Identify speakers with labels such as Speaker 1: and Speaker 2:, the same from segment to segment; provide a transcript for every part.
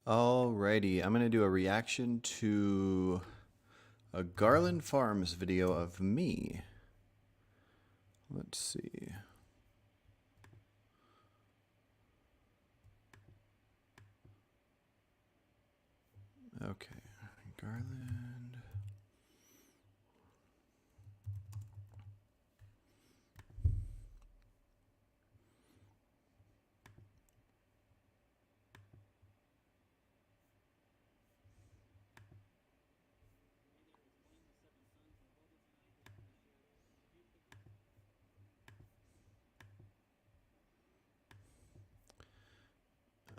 Speaker 1: Alrighty, I'm gonna do a reaction to a Garland Farms video of me. Let's see. Okay, Garland.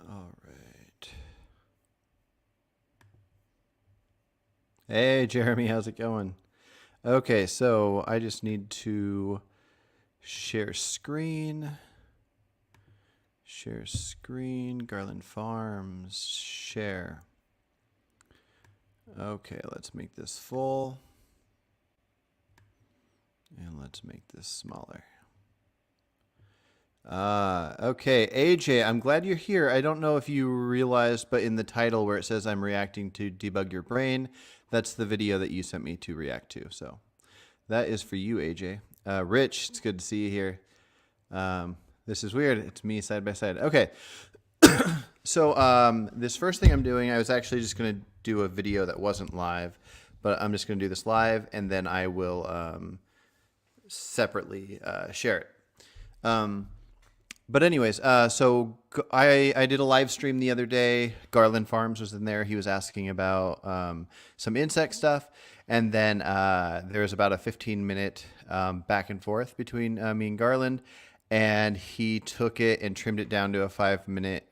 Speaker 1: All right. Hey, Jeremy, how's it going? Okay, so I just need to share screen. Share screen, Garland Farms, share. Okay, let's make this full. And let's make this smaller. Okay, AJ, I'm glad you're here. I don't know if you realized, but in the title where it says I'm reacting to Debug Your Brain, that's the video that you sent me to react to. So that is for you, AJ. Rich, it's good to see you here. This is weird. It's me side by side. Okay. So this first thing I'm doing, I was actually just going to do a video that wasn't live, but I'm just going to do this live, and then I will separately share it. But anyways, so I did a live stream the other day. Garland Farms was in there. He was asking about some insect stuff. And then there was about a 15-minute back and forth between me and Garland. And he took it and trimmed it down to a 2-minute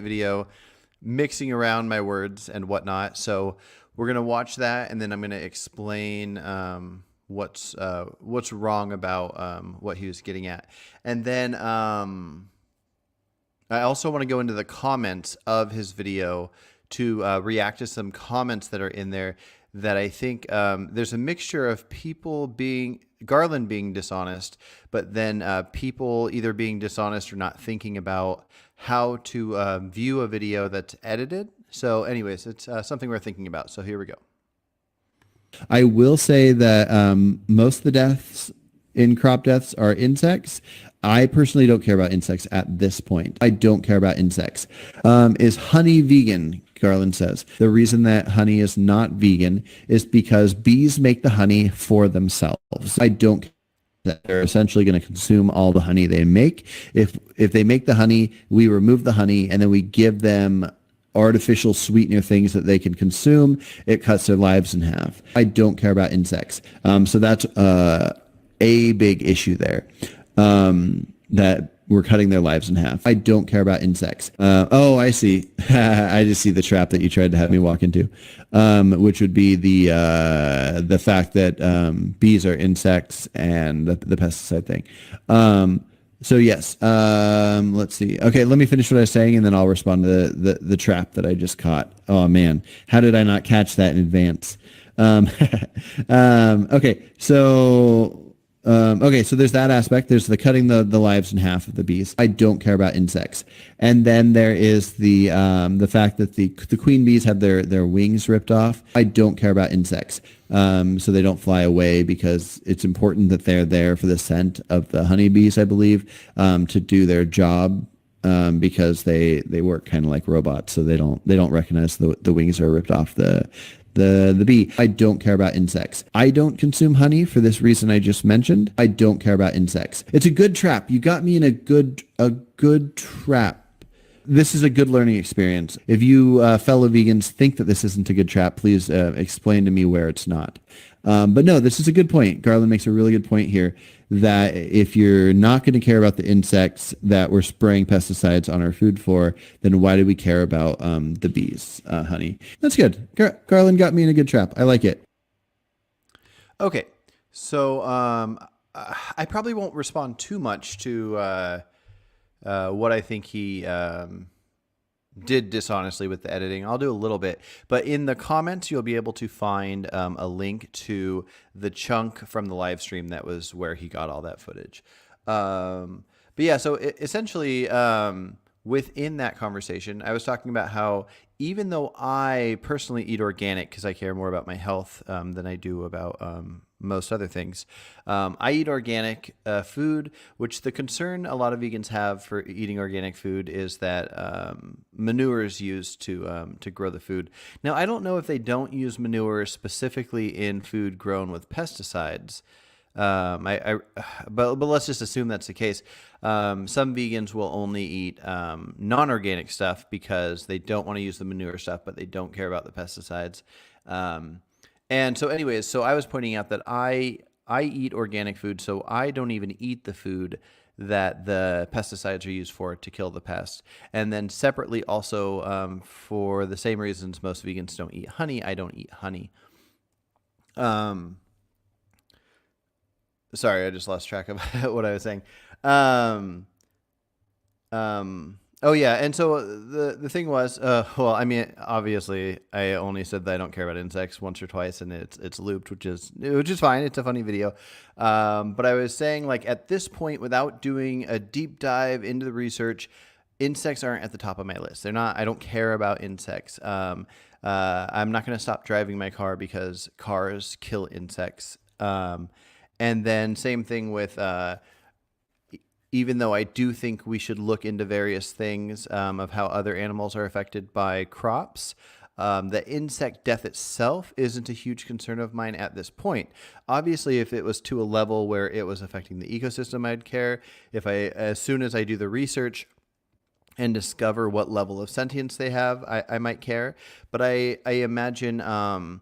Speaker 1: video, mixing around my words and whatnot. So we're going to watch that, and then I'm going to explain what's wrong about what he was getting at. And then I also want to go into the comments of his video to react to some comments that are in there that I think there's a mixture of Garland being dishonest, but then people either being dishonest or not thinking about how to view a video that's edited. So anyways, it's something we're thinking about. So here we go.
Speaker 2: I will say that most of the deaths in crop deaths are insects. I personally don't care about insects at this point. I don't care about insects. Is honey vegan? Garland says. The reason that honey is not vegan is because bees make the honey for themselves. I don't care that they're essentially going to consume all the honey they make. If they make the honey, we remove the honey, and then we give them artificial sweetener things that they can consume. It cuts their lives in half. I don't care about insects. So that's a big issue there, that we're cutting their lives in half. I don't care about insects. Oh, I see. I just see the trap that you tried to have me walk into, which would be the fact that bees are insects and the pesticide thing. So yes, let's see. Okay, let me finish what I was saying, and then I'll respond to the trap that I just caught. Oh man, how did I not catch that in advance? Okay, so there's that aspect. There's the cutting the lives in half of the bees. I don't care about insects. And then there is the fact that the queen bees have their wings ripped off. I don't care about insects. So they don't fly away, because it's important that they're there for the scent of the honeybees, I believe, to do their job, because they work kind of like robots, so they don't recognize the wings are ripped off the bee. I don't care about insects. I don't consume honey for this reason I just mentioned. I don't care about insects. It's a good trap. You got me in a good trap. This is a good learning experience. If you fellow vegans think that this isn't a good trap, please explain to me where it's not. But no, this is a good point. Garland makes a really good point here, that if you're not going to care about the insects that we're spraying pesticides on our food for, then why do we care about the bees, honey? That's good. Garland got me in a good trap. I like it.
Speaker 1: Okay, so I probably won't respond too much to what I think he did dishonestly with the editing. I'll do a little bit, but in the comments you'll be able to find a link to the chunk from the live stream that was where he got all that footage. But yeah, so essentially within that conversation, I was talking about how even though I personally eat organic because I care more about my health than I do about most other things, I eat organic food, which the concern a lot of vegans have for eating organic food is that manure is used to grow the food. Now, I don't know if they don't use manure specifically in food grown with pesticides. But let's just assume that's the case. Some vegans will only eat non-organic stuff because they don't want to use the manure stuff, but they don't care about the pesticides. And so, anyways, so I was pointing out that I eat organic food, so I don't even eat the food that the pesticides are used for to kill the pest. And then separately, also for the same reasons most vegans don't eat honey, I don't eat honey. Sorry, I just lost track of what I was saying. Oh yeah, and so the thing was, well, I mean, obviously, I only said that I don't care about insects once or twice, and it's looped, which is fine. It's a funny video, but I was saying, like, at this point, without doing a deep dive into the research, insects aren't at the top of my list. They're not. I don't care about insects. I'm not going to stop driving my car because cars kill insects. And then same thing with, even though I do think we should look into various things of how other animals are affected by crops, the insect death itself isn't a huge concern of mine at this point. Obviously, if it was to a level where it was affecting the ecosystem, I'd care. As soon as I do the research and discover what level of sentience they have, I might care. But I imagine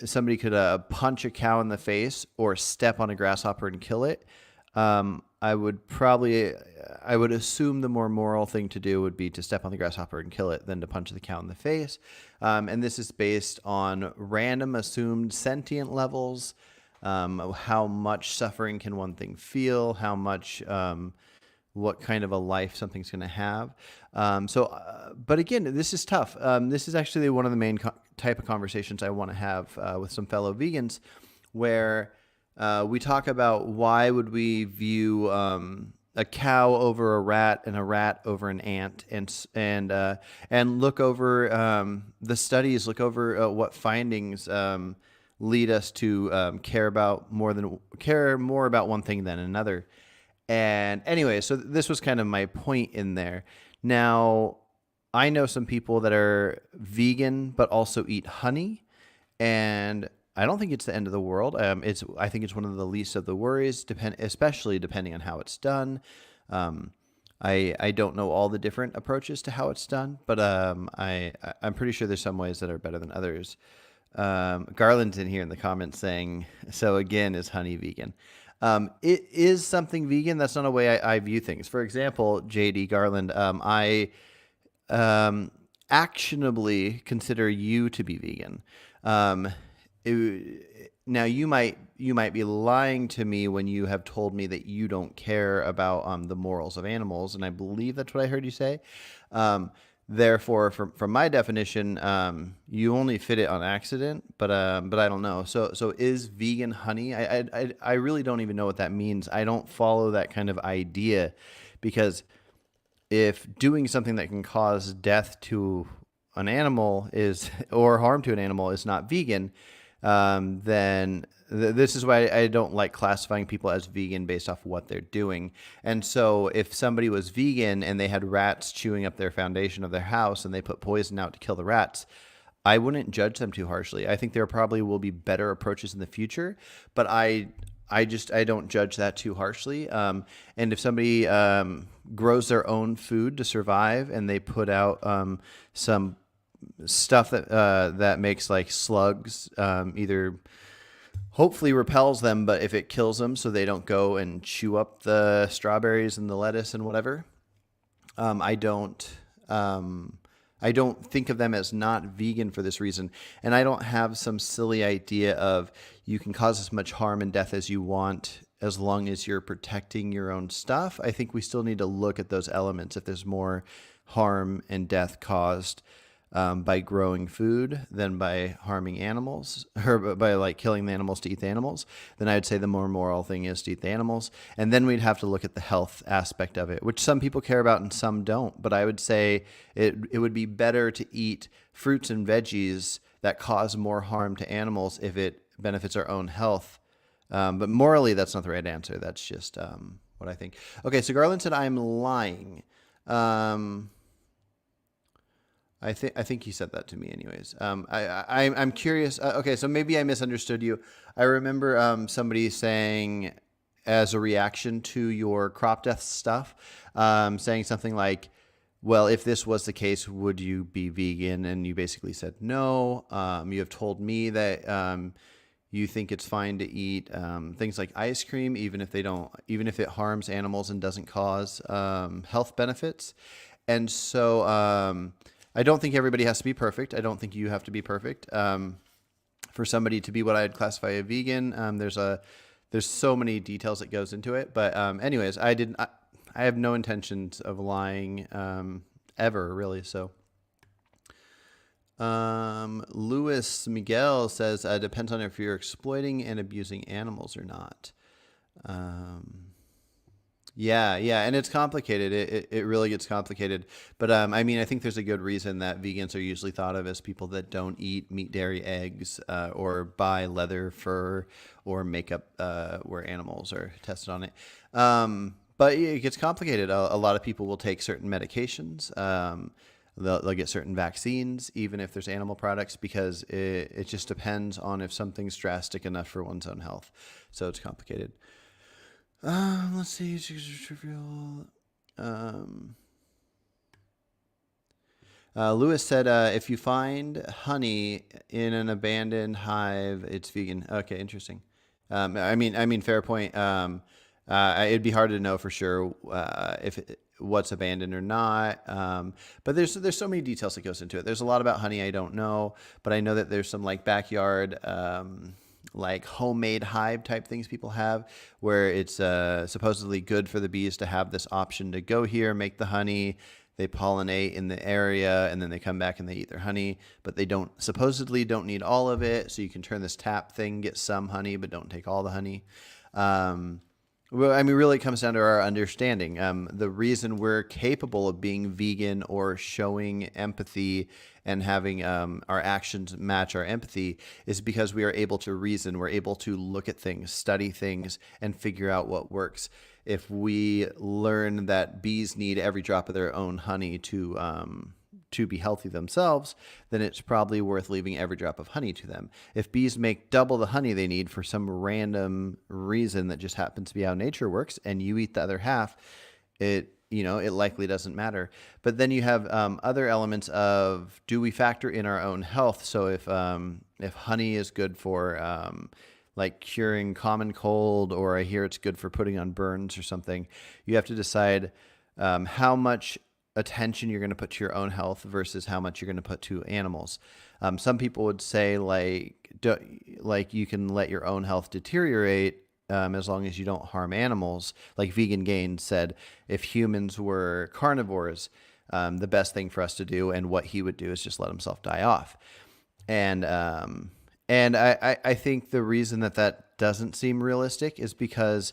Speaker 1: somebody could punch a cow in the face or step on a grasshopper and kill it. I would assume the more moral thing to do would be to step on the grasshopper and kill it than to punch the cow in the face. And this is based on random assumed sentient levels. How much suffering can one thing feel? How much, what kind of a life something's going to have. But again, this is tough. This is actually one of the main type of conversations I want to have with some fellow vegans, where we talk about why would we view a cow over a rat and a rat over an ant, and look over the studies, look over what findings lead us to care more about one thing than another. And anyway, so this was kind of my point in there. Now, I know some people that are vegan but also eat honey, and I don't think it's the end of the world. I think it's one of the least of the worries, especially depending on how it's done. I don't know all the different approaches to how it's done, but I'm pretty sure there's some ways that are better than others. Garland's in here in the comments saying, so again, is honey vegan? It is something vegan. That's not a way I view things. For example, JD Garland, I actionably consider you to be vegan. Now you might be lying to me when you have told me that you don't care about the morals of animals, and I believe that's what I heard you say. Therefore, from my definition, you only fit it on accident, but I don't know. So is vegan honey? I really don't even know what that means. I don't follow that kind of idea, because if doing something that can cause death to an animal or harm to an animal is not vegan, then this is why I don't like classifying people as vegan based off what they're doing. And so if somebody was vegan and they had rats chewing up their foundation of their house and they put poison out to kill the rats, I wouldn't judge them too harshly. I think there probably will be better approaches in the future, but I don't judge that too harshly. And if somebody grows their own food to survive and they put out some stuff that makes like slugs, either hopefully repels them, but if it kills them so they don't go and chew up the strawberries and the lettuce and whatever, I don't think of them as not vegan for this reason. And I don't have some silly idea of you can cause as much harm and death as you want as long as you're protecting your own stuff. I think we still need to look at those elements if there's more harm and death caused by growing food than by harming animals, or by like killing the animals to eat the animals, then I would say the more moral thing is to eat the animals. And then we'd have to look at the health aspect of it, which some people care about and some don't. But I would say it would be better to eat fruits and veggies that cause more harm to animals if it benefits our own health. But morally, that's not the right answer. That's just what I think. Okay, so Garland said I'm lying. I think he said that to me, anyways. I'm curious. Okay, so maybe I misunderstood you. I remember somebody saying, as a reaction to your crop death stuff, saying something like, "Well, if this was the case, would you be vegan?" And you basically said no. You have told me that you think it's fine to eat things like ice cream, even if it harms animals and doesn't cause health benefits. And so I don't think everybody has to be perfect. I don't think you have to be perfect. For somebody to be what I'd classify a vegan, there's so many details that goes into it. But anyways, I have no intentions of lying ever, really. So Luis Miguel says depends on if you're exploiting and abusing animals or not. Yeah, and it's complicated. It really gets complicated. But I mean, I think there's a good reason that vegans are usually thought of as people that don't eat meat, dairy, eggs, or buy leather, fur, or makeup where animals are tested on it. But it gets complicated. A lot of people will take certain medications. They'll get certain vaccines, even if there's animal products, because it just depends on if something's drastic enough for one's own health. So it's complicated. Let's see. Trivial. Lewis said, if you find honey in an abandoned hive, it's vegan. Okay, interesting. I mean, fair point. It'd be hard to know for sure what's abandoned or not. But there's so many details that goes into it. There's a lot about honey I don't know, but I know that there's some like backyard like homemade hive type things people have where it's supposedly good for the bees to have this option to go here, make the honey. They pollinate in the area and then they come back and they eat their honey, but they supposedly don't need all of it. So you can turn this tap thing, get some honey, but don't take all the honey. Well, I mean, really it comes down to our understanding. The reason we're capable of being vegan or showing empathy and having our actions match our empathy is because we are able to reason. We're able to look at things, study things, and figure out what works. If we learn that bees need every drop of their own honey to be healthy themselves, then it's probably worth leaving every drop of honey to them. If bees make double the honey they need for some random reason that just happens to be how nature works, and you eat the other half, it likely doesn't matter. But then you have other elements of, do we factor in our own health? So if honey is good for like curing common cold, or I hear it's good for putting on burns or something, you have to decide how much attention you're going to put to your own health versus how much you're going to put to animals. Some people would say like you can let your own health deteriorate as long as you don't harm animals. Like Vegan Gain said, if humans were carnivores, the best thing for us to do, and what he would do, is just let himself die off. And I think the reason that doesn't seem realistic is because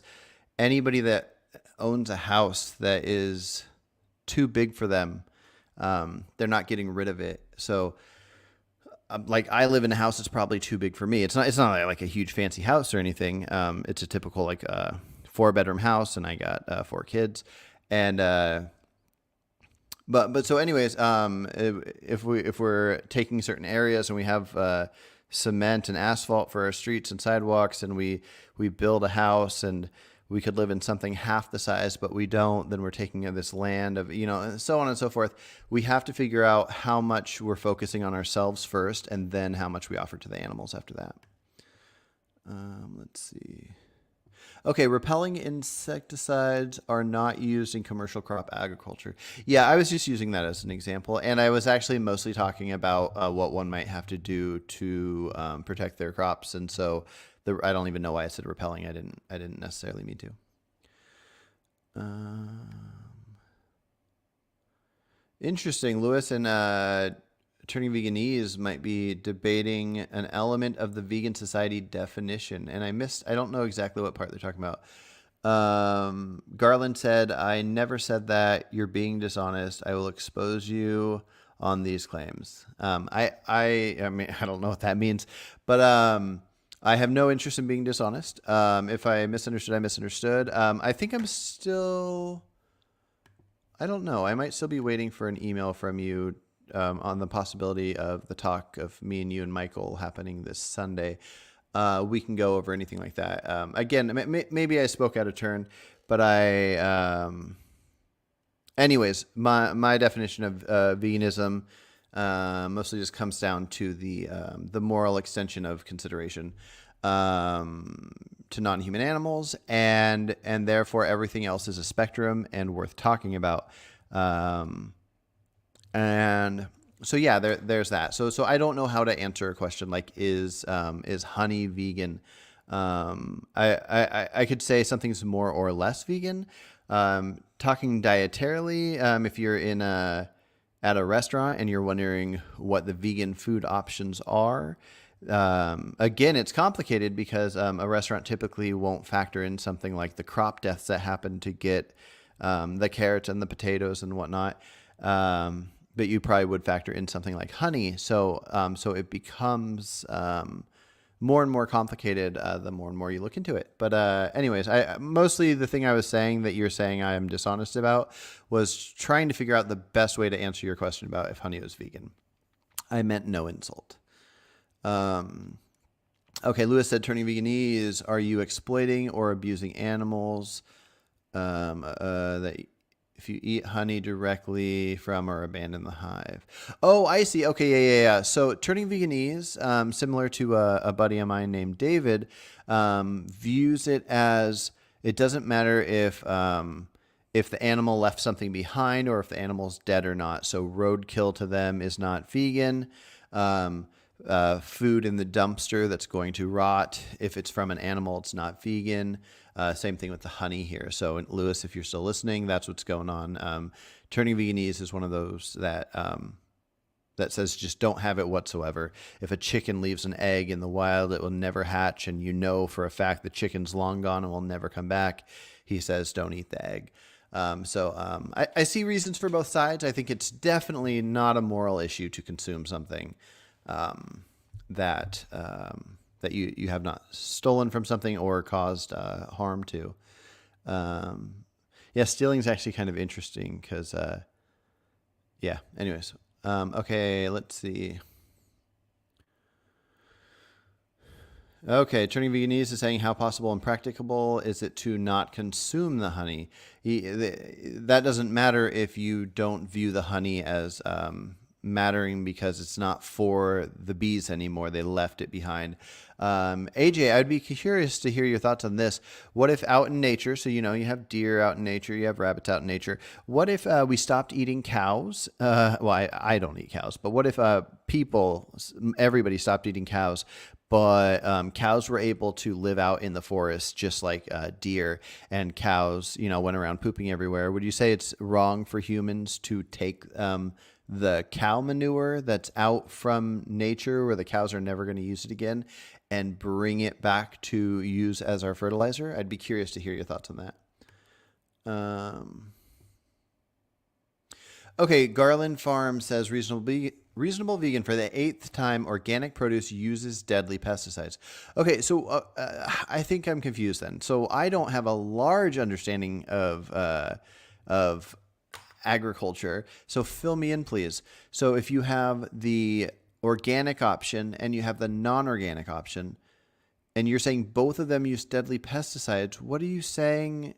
Speaker 1: anybody that owns a house that is too big for them, they're not getting rid of it. So like I live in a house that's probably too big for me. It's not like a huge fancy house or anything. It's a typical like 4-bedroom house, and I got 4 kids. And but so anyways, if we're taking certain areas and we have cement and asphalt for our streets and sidewalks, and we build a house and we could live in something half the size, but we don't, then we're taking this land of, and so on and so forth. We have to figure out how much we're focusing on ourselves first, and then how much we offer to the animals after that. Let's see. Okay, repelling insecticides are not used in commercial crop agriculture. Yeah, I was just using that as an example, and I was actually mostly talking about what one might have to do to protect their crops, and so I don't even know why I said repelling. I didn't necessarily mean to. Interesting, Lewis and Turning Veganese might be debating an element of the vegan society definition. And I don't know exactly what part they're talking about. Garland said, I never said that. You're being dishonest. I will expose you on these claims. I mean, I don't know what that means, but I have no interest in being dishonest. If I misunderstood, I misunderstood. I think I don't know. I might still be waiting for an email from you on the possibility of the talk of me and you and Michael happening this Sunday. We can go over anything like that. Again, maybe I spoke out of turn, but anyways, my definition of veganism mostly just comes down to the moral extension of consideration to non-human animals, and therefore everything else is a spectrum and worth talking about. And so yeah, there's that. So I don't know how to answer a question like is honey vegan? I could say something's more or less vegan. Talking dietarily, if you're at a restaurant and you're wondering what the vegan food options are, again, it's complicated because a restaurant typically won't factor in something like the crop deaths that happen to get the carrots and the potatoes and whatnot. But you probably would factor in something like honey. So it becomes more and more complicated the more and more you look into it. But anyways, mostly the thing I was saying that you're saying I am dishonest about was trying to figure out the best way to answer your question about if honey was vegan. I meant no insult. Okay, Lewis said, turning veganese, are you exploiting or abusing animals? That if you eat honey directly from or abandon the hive. Oh, I see. Okay, yeah. So turning veganese, similar to a buddy of mine named David, views it as it doesn't matter if the animal left something behind or if the animal's dead or not. So roadkill to them is not vegan. Food in the dumpster that's going to rot, if it's from an animal, it's not vegan. Same thing with the honey here. So, Lewis, if you're still listening, that's what's going on. Turning veganese is one of those that says just don't have it whatsoever. If a chicken leaves an egg in the wild, it will never hatch, and you know for a fact the chicken's long gone and will never come back. He says don't eat the egg. I see reasons for both sides. I think it's definitely not a moral issue to consume something that you have not stolen from something or caused harm to. Stealing is actually kind of interesting because, anyways. Okay, let's see. Okay, turning veganese is saying how possible and practicable is it to not consume the honey? That doesn't matter if you don't view the honey as mattering because it's not for the bees anymore. They left it behind. AJ, I'd be curious to hear your thoughts on this. What if out in nature, so you have deer out in nature, you have rabbits out in nature. What if we stopped eating cows? I don't eat cows, but what if everybody stopped eating cows, but cows were able to live out in the forest just like deer, and cows, went around pooping everywhere? Would you say it's wrong for humans to take the cow manure that's out from nature where the cows are never going to use it again and bring it back to use as our fertilizer? I'd be curious to hear your thoughts on that. Okay, Garland Farm says reasonable vegan for the 8th time. Organic produce uses deadly pesticides. Okay, so I think I'm confused then. So I don't have a large understanding of agriculture. So fill me in, please. So if you have the organic option and you have the non-organic option, and you're saying both of them use deadly pesticides, what are you saying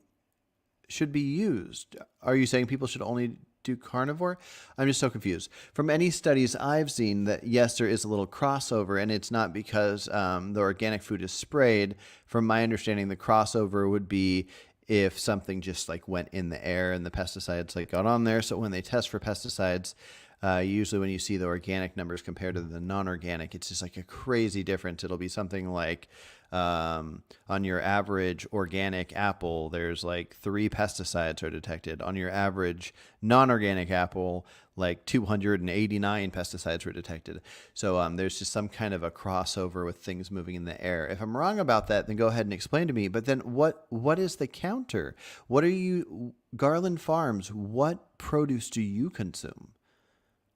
Speaker 1: should be used? Are you saying people should only do carnivore? I'm just so confused. From any studies I've seen, that yes, there is a little crossover, and it's not because the organic food is sprayed. From my understanding, the crossover would be if something just like went in the air and the pesticides got on there. So when they test for pesticides, usually when you see the organic numbers compared to the non-organic, it's just like a crazy difference. It'll be something like On your average organic apple, there's like 3 pesticides are detected. On your average non-organic apple, like 289 pesticides were detected. So there's just some kind of a crossover with things moving in the air. If I'm wrong about that, then go ahead and explain to me. But then what is the counter? What are you, Garland Farms, what produce do you consume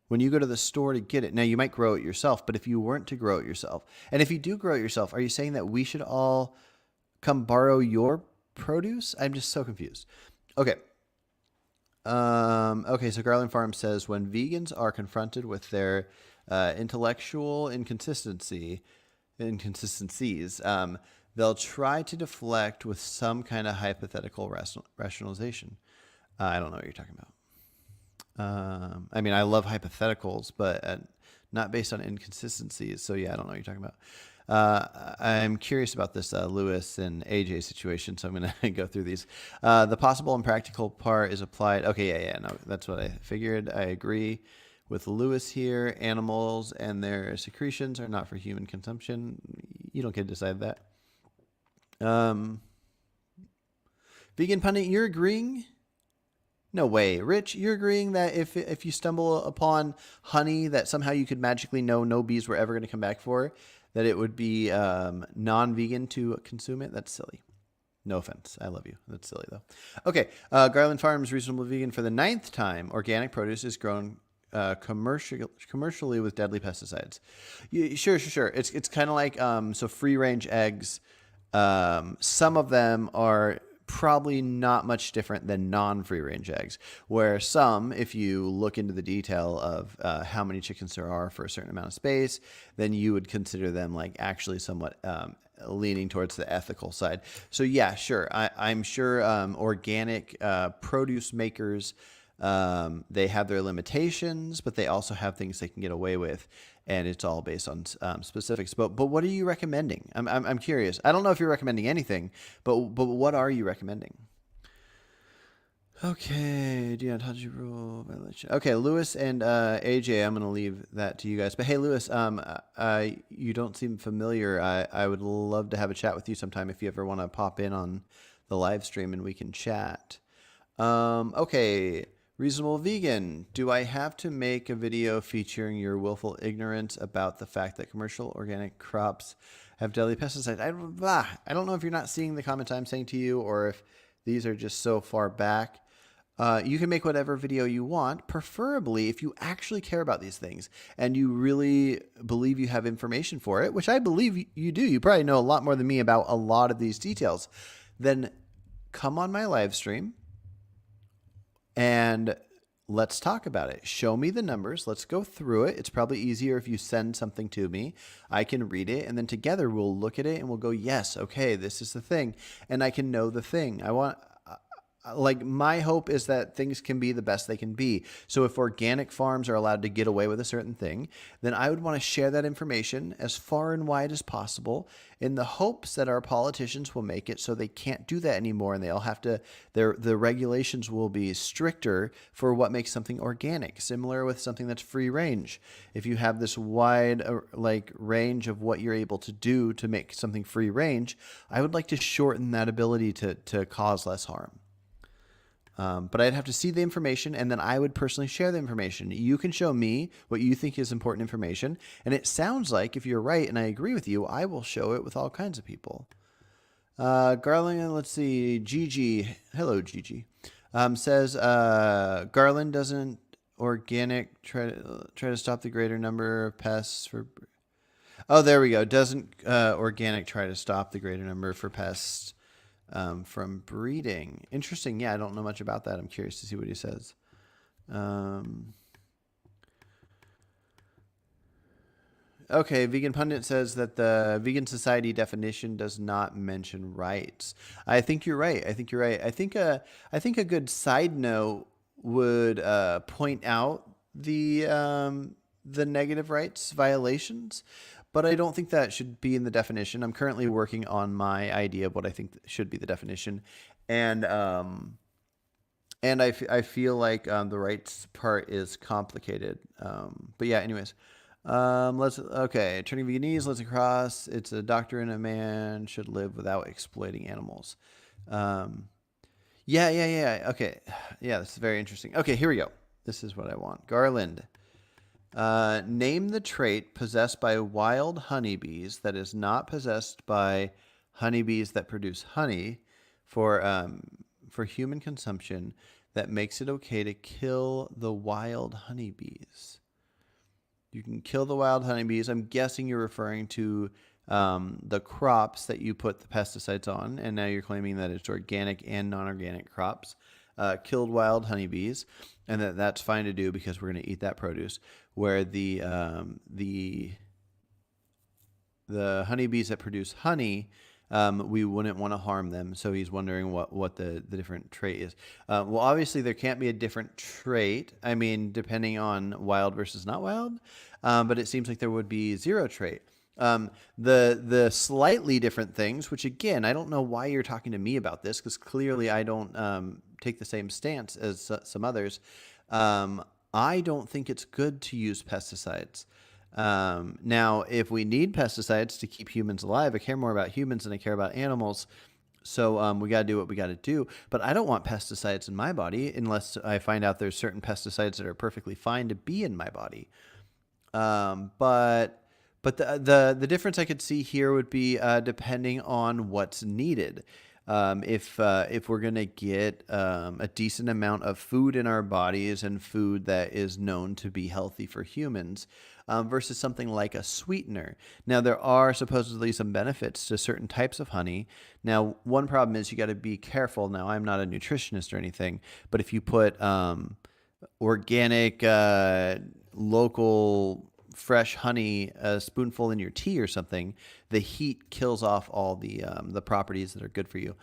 Speaker 1: when you go to the store to get it? Now, you might grow it yourself, but if you weren't to grow it yourself, and if you do grow it yourself, are you saying that we should all come borrow your produce? I'm just so confused. Okay. Okay, so Garland Farm says when vegans are confronted with their intellectual inconsistencies, they'll try to deflect with some kind of hypothetical rationalization. I don't know what you're talking about. I mean, I love hypotheticals, but not based on inconsistencies. So yeah, I don't know what you're talking about. I'm curious about this Lewis and AJ situation, so I'm going to go through these. The possible and practical part is applied. Okay, no, that's what I figured. I agree with Lewis here. Animals and their secretions are not for human consumption. You don't get to decide that. Vegan Pundit, you're agreeing? No way. Rich, you're agreeing that if you stumble upon honey that somehow you could magically know no bees were ever going to come back for, that it would be non-vegan to consume it? That's silly. No offense. I love you. That's silly, though. Okay. Garland Farms, reasonable vegan for the 9th time. Organic produce is grown commercially with deadly pesticides. Sure. It's kind of like, so free-range eggs, some of them are probably not much different than non-free range eggs, where some, if you look into the detail of how many chickens there are for a certain amount of space, then you would consider them like actually somewhat leaning towards the ethical side. So yeah, sure. I'm sure organic produce makers, they have their limitations, but they also have things they can get away with. And it's all based on specifics. But what are you recommending? I'm curious. I don't know if you're recommending anything, but what are you recommending? Okay, do not touch rule violation. Okay, Lewis and AJ, I'm gonna leave that to you guys. But hey, Lewis, you don't seem familiar. I would love to have a chat with you sometime if you ever want to pop in on the live stream and we can chat. Okay. Reasonable Vegan, do I have to make a video featuring your willful ignorance about the fact that commercial organic crops have deadly pesticides? I don't know if you're not seeing the comments I'm saying to you or if these are just so far back. You can make whatever video you want, preferably if you actually care about these things and you really believe you have information for it, which I believe you do. You probably know a lot more than me about a lot of these details. Then come on my live stream and let's talk about it. Show me the numbers. Let's go through it. It's probably easier if you send something to me. I can read it, and then together we'll look at it and we'll go, yes, okay, this is the thing. And I can know the thing. My hope is that things can be the best they can be. So if organic farms are allowed to get away with a certain thing, then I would want to share that information as far and wide as possible in the hopes that our politicians will make it so they can't do that anymore and they'll have to, the regulations will be stricter for what makes something organic, similar with something that's free range. If you have this wide range of what you're able to do to make something free range, I would like to shorten that ability to cause less harm. But I'd have to see the information, and then I would personally share the information. You can show me what you think is important information, and it sounds like if you're right and I agree with you, I will show it with all kinds of people. Garland, let's see, Gigi, hello Gigi, says Garland doesn't organic try to stop the greater number of pests for. Oh, there we go. Doesn't organic try to stop the greater number for pests from breeding? Interesting. Yeah, I don't know much about that. I'm curious to see what he says. Okay, Vegan Pundit says that the Vegan Society definition does not mention rights. I think you're right. I think a good side note would point out the negative rights violations. But I don't think that should be in the definition. I'm currently working on my idea of what I think should be the definition. And I feel like the rights part is complicated. But yeah, anyways. Turning veganese, let's across. It's a doctrine a man should live without exploiting animals. Yeah. Okay. Yeah, this is very interesting. Okay, here we go. This is what I want. Garland. Name the trait possessed by wild honeybees that is not possessed by honeybees that produce honey for human consumption that makes it okay to kill the wild honeybees. You can kill the wild honeybees. I'm guessing you're referring to the crops that you put the pesticides on, and now you're claiming that it's organic and non-organic crops. Killed wild honeybees, and that's fine to do because we're going to eat that produce. Where the honeybees that produce honey, we wouldn't want to harm them. So he's wondering what the different trait is. Well, obviously there can't be a different trait. I mean, depending on wild versus not wild, but it seems like there would be zero trait. The slightly different things, which again, I don't know why you're talking to me about this, because clearly I don't take the same stance as some others. I don't think it's good to use pesticides. Now, if we need pesticides to keep humans alive, I care more about humans than I care about animals. So we got to do what we got to do. But I don't want pesticides in my body unless I find out there's certain pesticides that are perfectly fine to be in my body. But the difference I could see here would be depending on what's needed. If we're going to get a decent amount of food in our bodies and food that is known to be healthy for humans versus something like a sweetener. Now, there are supposedly some benefits to certain types of honey. Now, one problem is you got to be careful. Now, I'm not a nutritionist or anything, but if you put organic, local, fresh honey, a spoonful in your tea or something, the heat kills off all the properties that are good for you.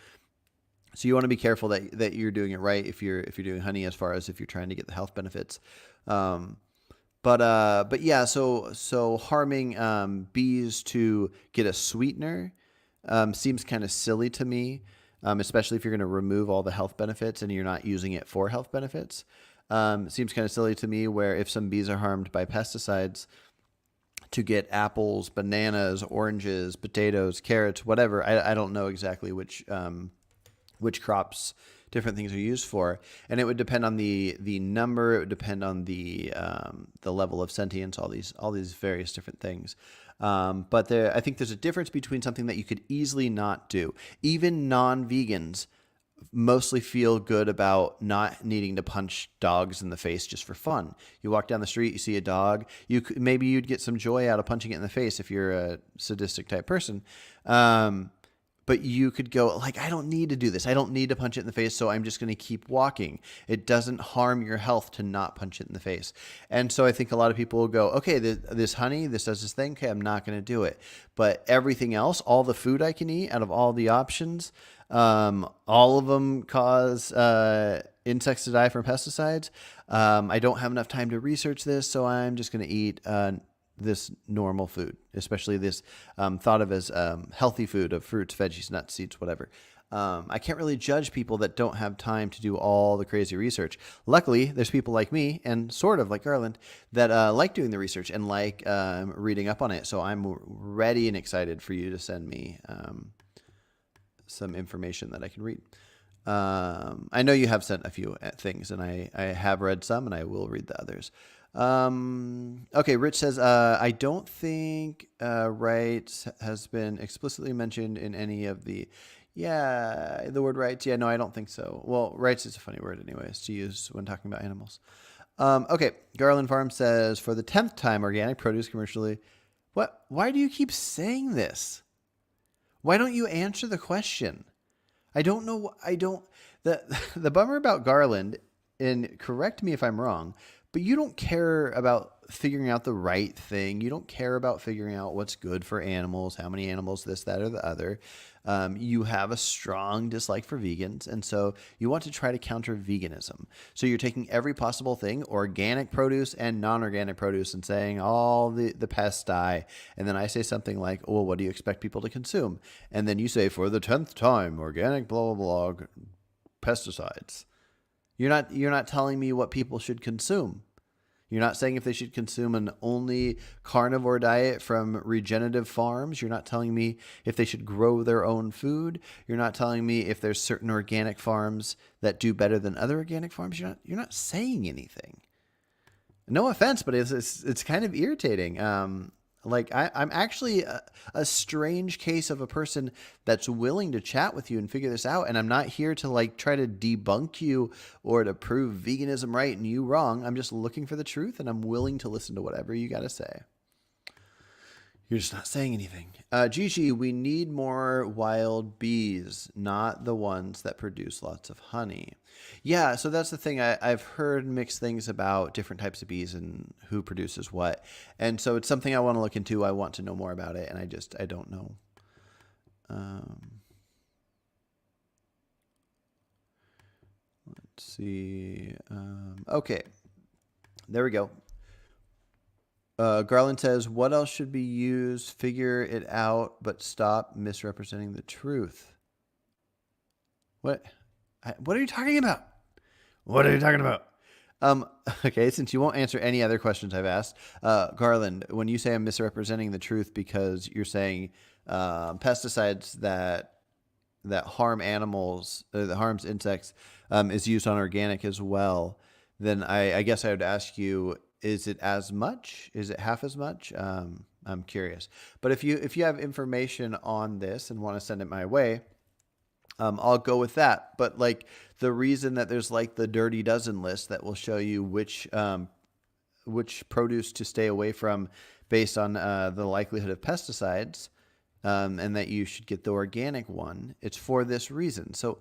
Speaker 1: So you want to be careful that you're doing it right if you're doing honey, as far as if you're trying to get the health benefits. But yeah, so harming bees to get a sweetener seems kind of silly to me, especially if you're going to remove all the health benefits and you're not using it for health benefits. Seems kind of silly to me, where if some bees are harmed by pesticides to get apples, bananas, oranges, potatoes, carrots, whatever, I don't know exactly which crops different things are used for, and it would depend on the number. It would depend on the level of sentience, all these various different things. But I think there's a difference between something that you could easily not do. Even non-vegans mostly feel good about not needing to punch dogs in the face just for fun. You walk down the street, you see a dog, maybe you'd get some joy out of punching it in the face if you're a sadistic type person. But you could go like, I don't need to do this. I don't need to punch it in the face, so I'm just going to keep walking. It doesn't harm your health to not punch it in the face. And so I think a lot of people will go, okay, this honey, this does this thing. Okay, I'm not going to do it. But everything else, all the food I can eat out of all the options, all of them cause insects to die from pesticides. I don't have enough time to research this, so I'm just going to eat this normal food, especially this thought of as healthy food of fruits, veggies, nuts, seeds, whatever. I can't really judge people that don't have time to do all the crazy research. Luckily, there's people like me and sort of like Garland that like doing the research and like reading up on it. So I'm ready and excited for you to send me some information that I can read. I know you have sent a few things, and I have read some, and I will read the others. Okay, Rich says, I don't think rights has been explicitly mentioned in any of the word rights. Yeah, no, I don't think so. Well, rights is a funny word anyways to use when talking about animals. Okay, Garland Farm says, for the 10th time, organic produce commercially. What? Why do you keep saying this? Why don't you answer the question? I don't know. The bummer about Garland, and correct me if I'm wrong, but you don't care about figuring out the right thing. You don't care about figuring out what's good for animals, how many animals, this, that, or the other. You have a strong dislike for vegans, and so you want to try to counter veganism. So you're taking every possible thing, organic produce and non-organic produce, and saying all the pests die. And then I say something like, well, what do you expect people to consume? And then you say, for the 10th time, organic blah, blah, blah, pesticides. You're not telling me what people should consume. You're not saying if they should consume an only carnivore diet from regenerative farms. You're not telling me if they should grow their own food. You're not telling me if there's certain organic farms that do better than other organic farms. You're not saying anything. No offense, but it's kind of irritating. I'm actually a strange case of a person that's willing to chat with you and figure this out. And I'm not here to like try to debunk you or to prove veganism right and you wrong. I'm just looking for the truth, and I'm willing to listen to whatever you got to say. You're just not saying anything. Gigi, we need more wild bees, not the ones that produce lots of honey. Yeah, so that's the thing. I've heard mixed things about different types of bees and who produces what. And so it's something I want to look into. I want to know more about it, and I don't know. Let's see. Okay, there we go. Garland says, what else should be used? Figure it out, but stop misrepresenting the truth. What are you talking about? What are you talking about? Okay, since you won't answer any other questions I've asked, Garland, when you say I'm misrepresenting the truth because you're saying pesticides that harm animals, that harms insects, is used on organic as well, then I guess I would ask you, is it as much? Is it half as much? I'm curious. But if you have information on this and want to send it my way, I'll go with that. But like the reason that there's like the Dirty Dozen list that will show you which produce to stay away from based on the likelihood of pesticides, and that you should get the organic one. It's for this reason. So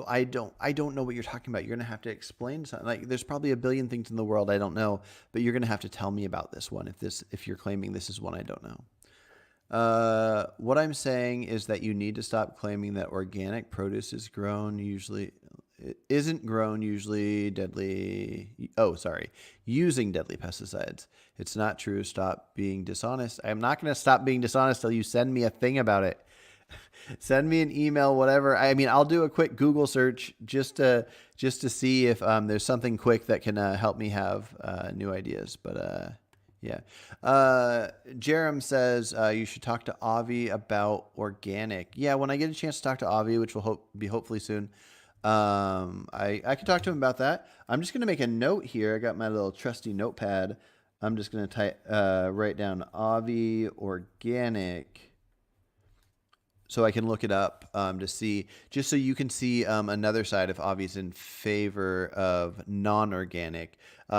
Speaker 1: I don't know what you're talking about. You're going to have to explain something. Like there's probably a billion things in the world I don't know, but you're going to have to tell me about this one if you're claiming this is one I don't know. What I'm saying is that you need to stop claiming that organic produce is grown usually isn't grown usually using deadly pesticides. It's not true. Stop being dishonest. I'm not going to stop being dishonest till you send me a thing about it. Send me an email, whatever. I mean, I'll do a quick Google search just to see if there's something quick that can help me have new ideas. But yeah. Jerem says you should talk to Avi about organic. Yeah, when I get a chance to talk to Avi, which will be hopefully soon, I can talk to him about that. I'm just going to make a note here. I got my little trusty notepad. I'm just going to write down Avi organic, so I can look it up to see, just so you can see another side. If Avi's in favor of non-organic,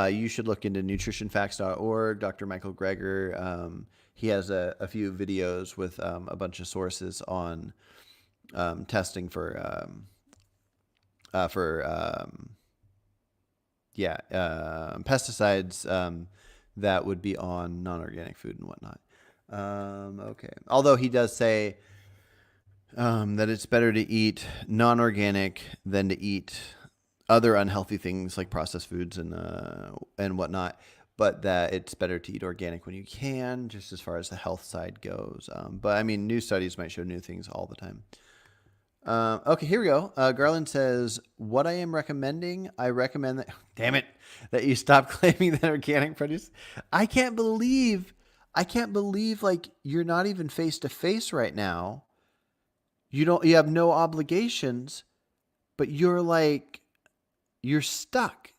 Speaker 1: you should look into nutritionfacts.org. Dr. Michael Greger, he has a few videos with a bunch of sources on testing for pesticides that would be on non-organic food and whatnot. Okay. Although he does say that it's better to eat non-organic than to eat other unhealthy things like processed foods and whatnot, but that it's better to eat organic when you can, just as far as the health side goes. But I mean, new studies might show new things all the time. Okay, here we go. Garland says, what I am recommending, I recommend that, damn it, that you stop claiming that organic produce. I can't believe like you're not even face to face right now. You have no obligations, but you're stuck.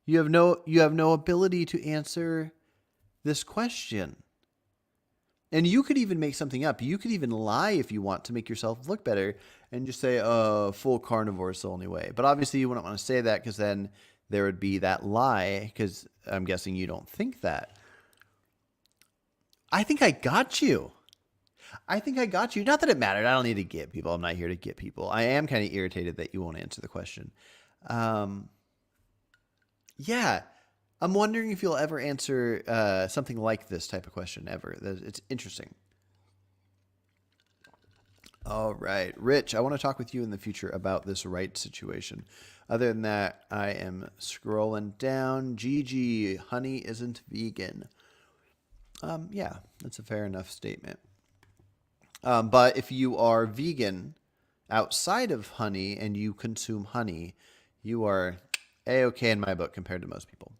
Speaker 1: You have no ability to answer this question. And you could even make something up. You could even lie if you want to make yourself look better and just say, full carnivore is the only way. But obviously you wouldn't want to say that, because then there would be that lie, because I'm guessing you don't think that. I think I got you. Not that it mattered. I don't need to get people. I'm not here to get people. I am kind of irritated that you won't answer the question. Yeah. I'm wondering if you'll ever answer something like this type of question ever. It's interesting. All right. Rich, I want to talk with you in the future about this right situation. Other than that, I am scrolling down. Gigi, honey isn't vegan. Yeah, that's a fair enough statement. But if you are vegan outside of honey and you consume honey, you are A-okay in my book compared to most people.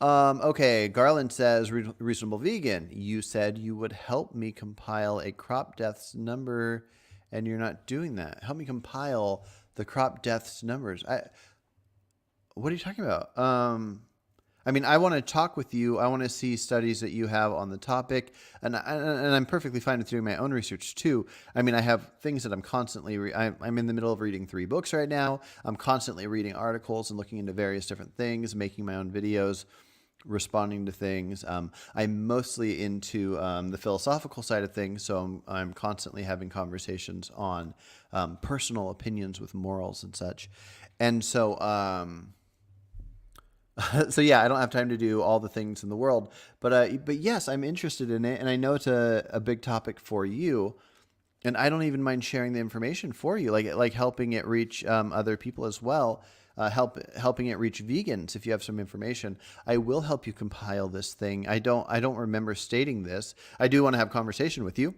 Speaker 1: Okay, Garland says, reasonable vegan, you said you would help me compile a crop deaths number, and you're not doing that. Help me compile the crop deaths numbers. What are you talking about? I mean, I want to talk with you. I want to see studies that you have on the topic, and I'm perfectly fine with doing my own research too. I mean, I have things that I'm constantly. I'm in the middle of reading 3 books right now. I'm constantly reading articles and looking into various different things, making my own videos, responding to things. I'm mostly into the philosophical side of things, so I'm constantly having conversations on personal opinions with morals and such, and so. So yeah, I don't have time to do all the things in the world, but yes, I'm interested in it, and I know it's a big topic for you, and I don't even mind sharing the information for you, like helping it reach other people as well, helping it reach vegans. If you have some information, I will help you compile this thing. I don't remember stating this. I do want to have conversation with you.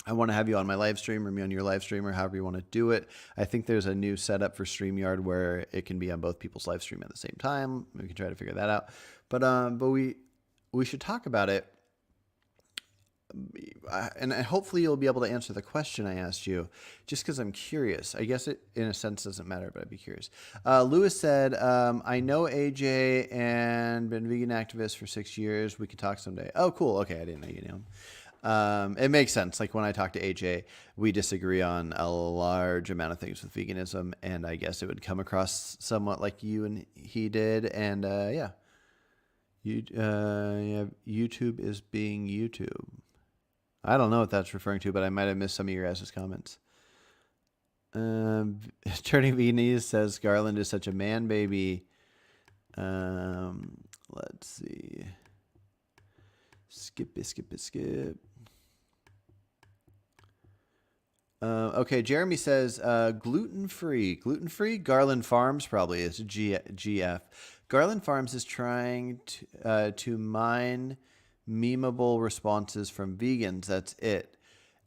Speaker 1: I want to have you on my live stream or me on your live stream or however you want to do it. I think there's a new setup for StreamYard where it can be on both people's live stream at the same time. We can try to figure that out. But we should talk about it. And hopefully you'll be able to answer the question I asked you, just because I'm curious. I guess it, in a sense, doesn't matter, but I'd be curious. Lewis said, I know AJ and been a vegan activist for 6 years. We could talk someday. Oh, cool. Okay, I didn't know you knew him. It makes sense. Like when I talk to AJ, we disagree on a large amount of things with veganism, and I guess it would come across somewhat like you and he did. And yeah, YouTube is being YouTube. I don't know what that's referring to, but I might have missed some of your guys' comments. Turning Viennese says Garland is such a man baby. Let's see. Skip it. Okay, Jeremy says gluten-free. Gluten-free? Garland Farms probably is GF. Garland Farms is trying to mine memeable responses from vegans. That's it.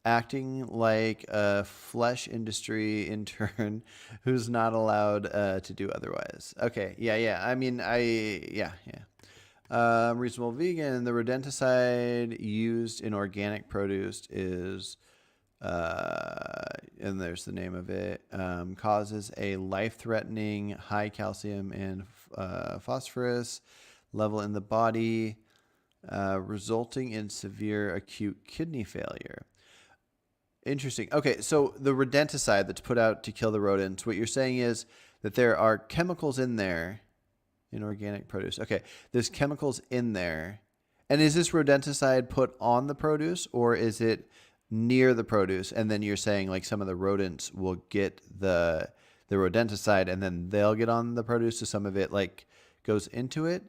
Speaker 1: Acting like a flesh industry intern who's not allowed to do otherwise. Okay, yeah. I mean, yeah. Reasonable vegan. The rodenticide used in organic produce is, and there's the name of it, causes a life-threatening high calcium and phosphorus level in the body, resulting in severe acute kidney failure. Interesting. Okay, so the rodenticide that's put out to kill the rodents, what you're saying is that there are chemicals in there in organic produce. Okay, there's chemicals in there. And is this rodenticide put on the produce, or is it near the produce? And then you're saying like some of the rodents will get the rodenticide and then they'll get on the produce, so some of it like goes into it.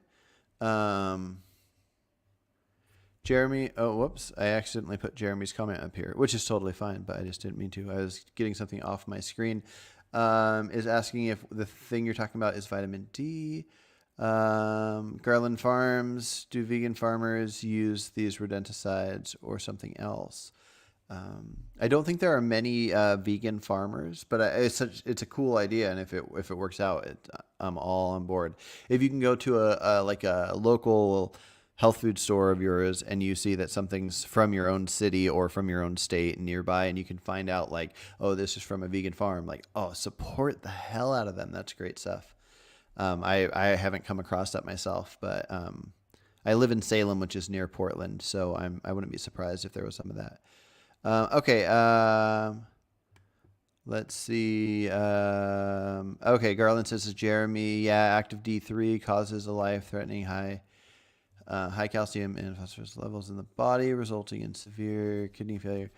Speaker 1: Jeremy, oh, whoops. I accidentally put Jeremy's comment up here, which is totally fine, but I just didn't mean to. I was getting something off my screen. Is asking if the thing you're talking about is vitamin D. Garland Farms, do vegan farmers use these rodenticides or something else? I don't think there are many vegan farmers, but it's a cool idea, and if it works out, I'm all on board. If you can go to a local health food store of yours and you see that something's from your own city or from your own state nearby, and you can find out like, oh, this is from a vegan farm, like, oh, support the hell out of them. That's great stuff. I haven't come across that myself, but I live in Salem, which is near Portland, so I wouldn't be surprised if there was some of that. Okay. Let's see. Okay, Garland says to Jeremy, yeah, active D3 causes a life-threatening high calcium and phosphorus levels in the body, resulting in severe kidney failure.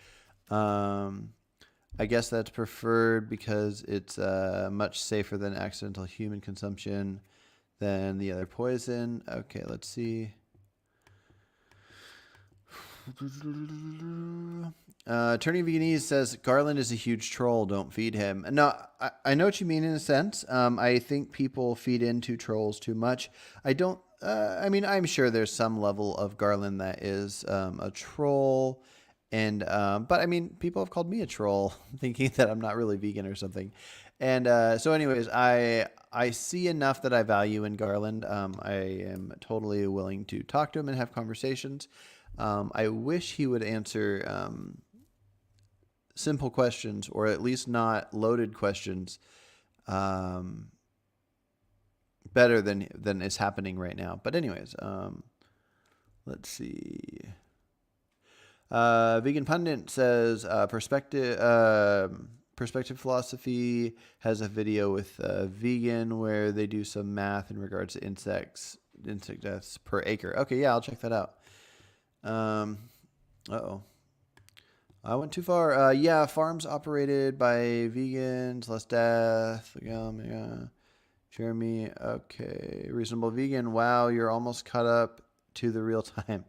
Speaker 1: I guess that's preferred because it's much safer than accidental human consumption than the other poison. Okay, let's see. Turning Viennese says Garland is a huge troll. Don't feed him. No, I know what you mean in a sense. I think people feed into trolls too much. I don't. I mean, I'm sure there's some level of Garland that is a troll, And but I mean, people have called me a troll, thinking that I'm not really vegan or something. And so, anyways, I see enough that I value in Garland. I am totally willing to talk to him and have conversations. I wish he would answer simple questions, or at least not loaded questions, better than is happening right now. But anyways, let's see. Vegan Pundit says perspective philosophy has a video with vegan where they do some math in regards to insect deaths per acre. Okay, yeah, I'll check that out. Uh-oh. I went too far. Yeah, farms operated by vegans, less death. Yeah. Jeremy, okay. Reasonable vegan. Wow, you're almost caught up to the real time.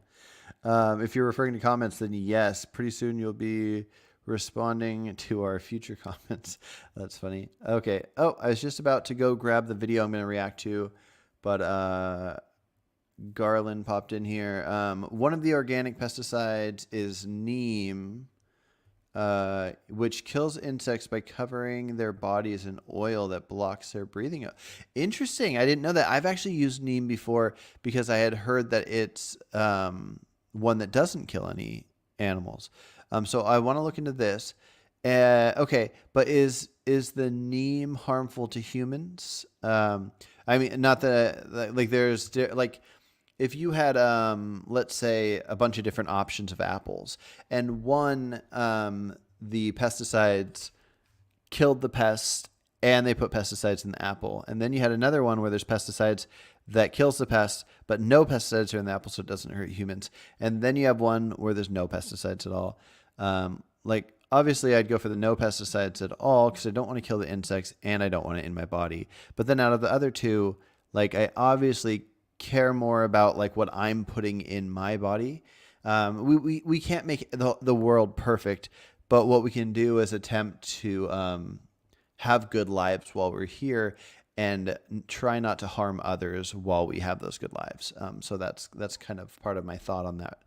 Speaker 1: If you're referring to comments, then yes, pretty soon you'll be responding to our future comments. That's funny. Okay. Oh, I was just about to go grab the video I'm going to react to, but Garland popped in here. One of the organic pesticides is neem, which kills insects by covering their bodies in oil that blocks their breathing. Interesting. I didn't know that. I've actually used neem before because I had heard that it's one that doesn't kill any animals. So I want to look into this. Okay, but is the neem harmful to humans? I mean, not that like there's like if you had let's say a bunch of different options of apples, and one the pesticides killed the pest and they put pesticides in the apple, and then you had another one where there's pesticides that kills the pest, but no pesticides are in the apple, so it doesn't hurt humans. And then you have one where there's no pesticides at all. Like obviously I'd go for the no pesticides at all because I don't want to kill the insects and I don't want it in my body. But then out of the other two, like I obviously care more about like what I'm putting in my body. We can't make the world perfect, but what we can do is attempt to have good lives while we're here and try not to harm others while we have those good lives. So that's kind of part of my thought on that.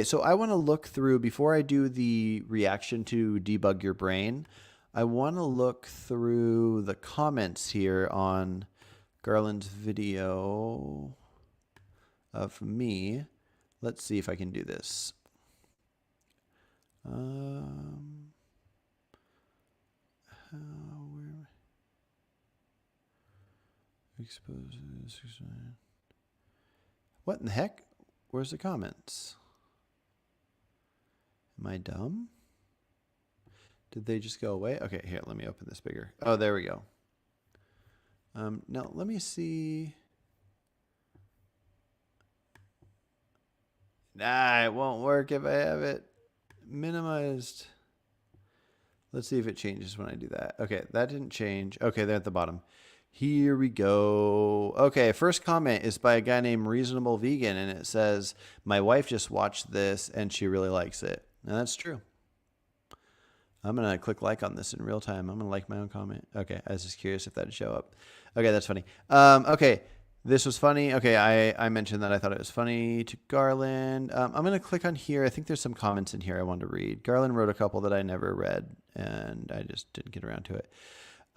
Speaker 1: So I want to look through, before I do the reaction to Debug Your Brain, I want to look through the comments here on Garland's video of me. Let's see if I can do this. What in the heck? Where's the comments? Am I dumb? Did they just go away? Okay, here, let me open this bigger. Oh, there we go. Now, let me see. Nah, it won't work if I have it minimized. Let's see if it changes when I do that. Okay, that didn't change. Okay, they're at the bottom. Here we go. Okay, first comment is by a guy named Reasonable Vegan, and it says, my wife just watched this, and she really likes it. Now, that's true. I'm going to click like on this in real time. I'm going to like my own comment. Okay, I was just curious if that would show up. Okay, that's funny. Okay, this was funny. Okay, I mentioned that I thought it was funny to Garland. I'm going to click on here. I think there's some comments in here I wanted to read. Garland wrote a couple that I never read, and I just didn't get around to it.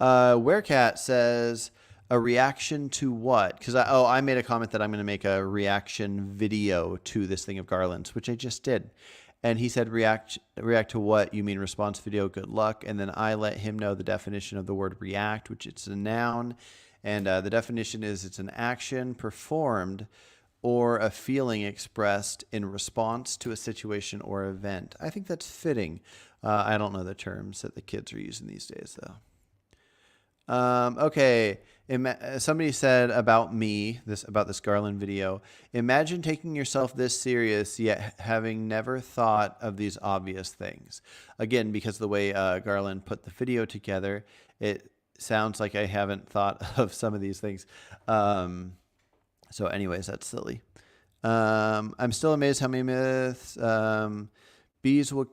Speaker 1: Werecat says, a reaction to what? Because I made a comment that I'm going to make a reaction video to this thing of Garland's, which I just did. And he said, react to what? You mean response video? Good luck. And then I let him know the definition of the word react, which it's a noun. And the definition is it's an action performed or a feeling expressed in response to a situation or event. I think that's fitting. I don't know the terms that the kids are using these days, though. Okay. Somebody said about me, about this Garland video, imagine taking yourself this serious, yet having never thought of these obvious things. Again, because of the way Garland put the video together, it sounds like I haven't thought of some of these things. So anyways, that's silly. I'm still amazed how many myths. Bees will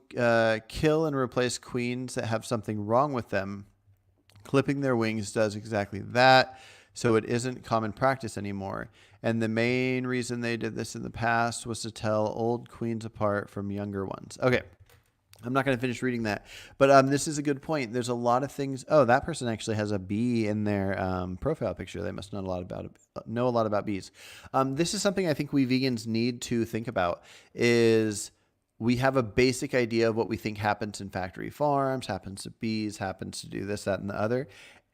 Speaker 1: kill and replace queens that have something wrong with them. Clipping their wings does exactly that. so it isn't common practice anymore. And the main reason they did this in the past was to tell old queens apart from younger ones. Okay. I'm not going to finish reading that, but this is a good point. There's a lot of things. Oh, that person actually has a bee in their profile picture. They must know a lot about bees. This is something I think we vegans need to think about. Is we have a basic idea of what we think happens in factory farms, happens to bees, happens to do this, that, and the other.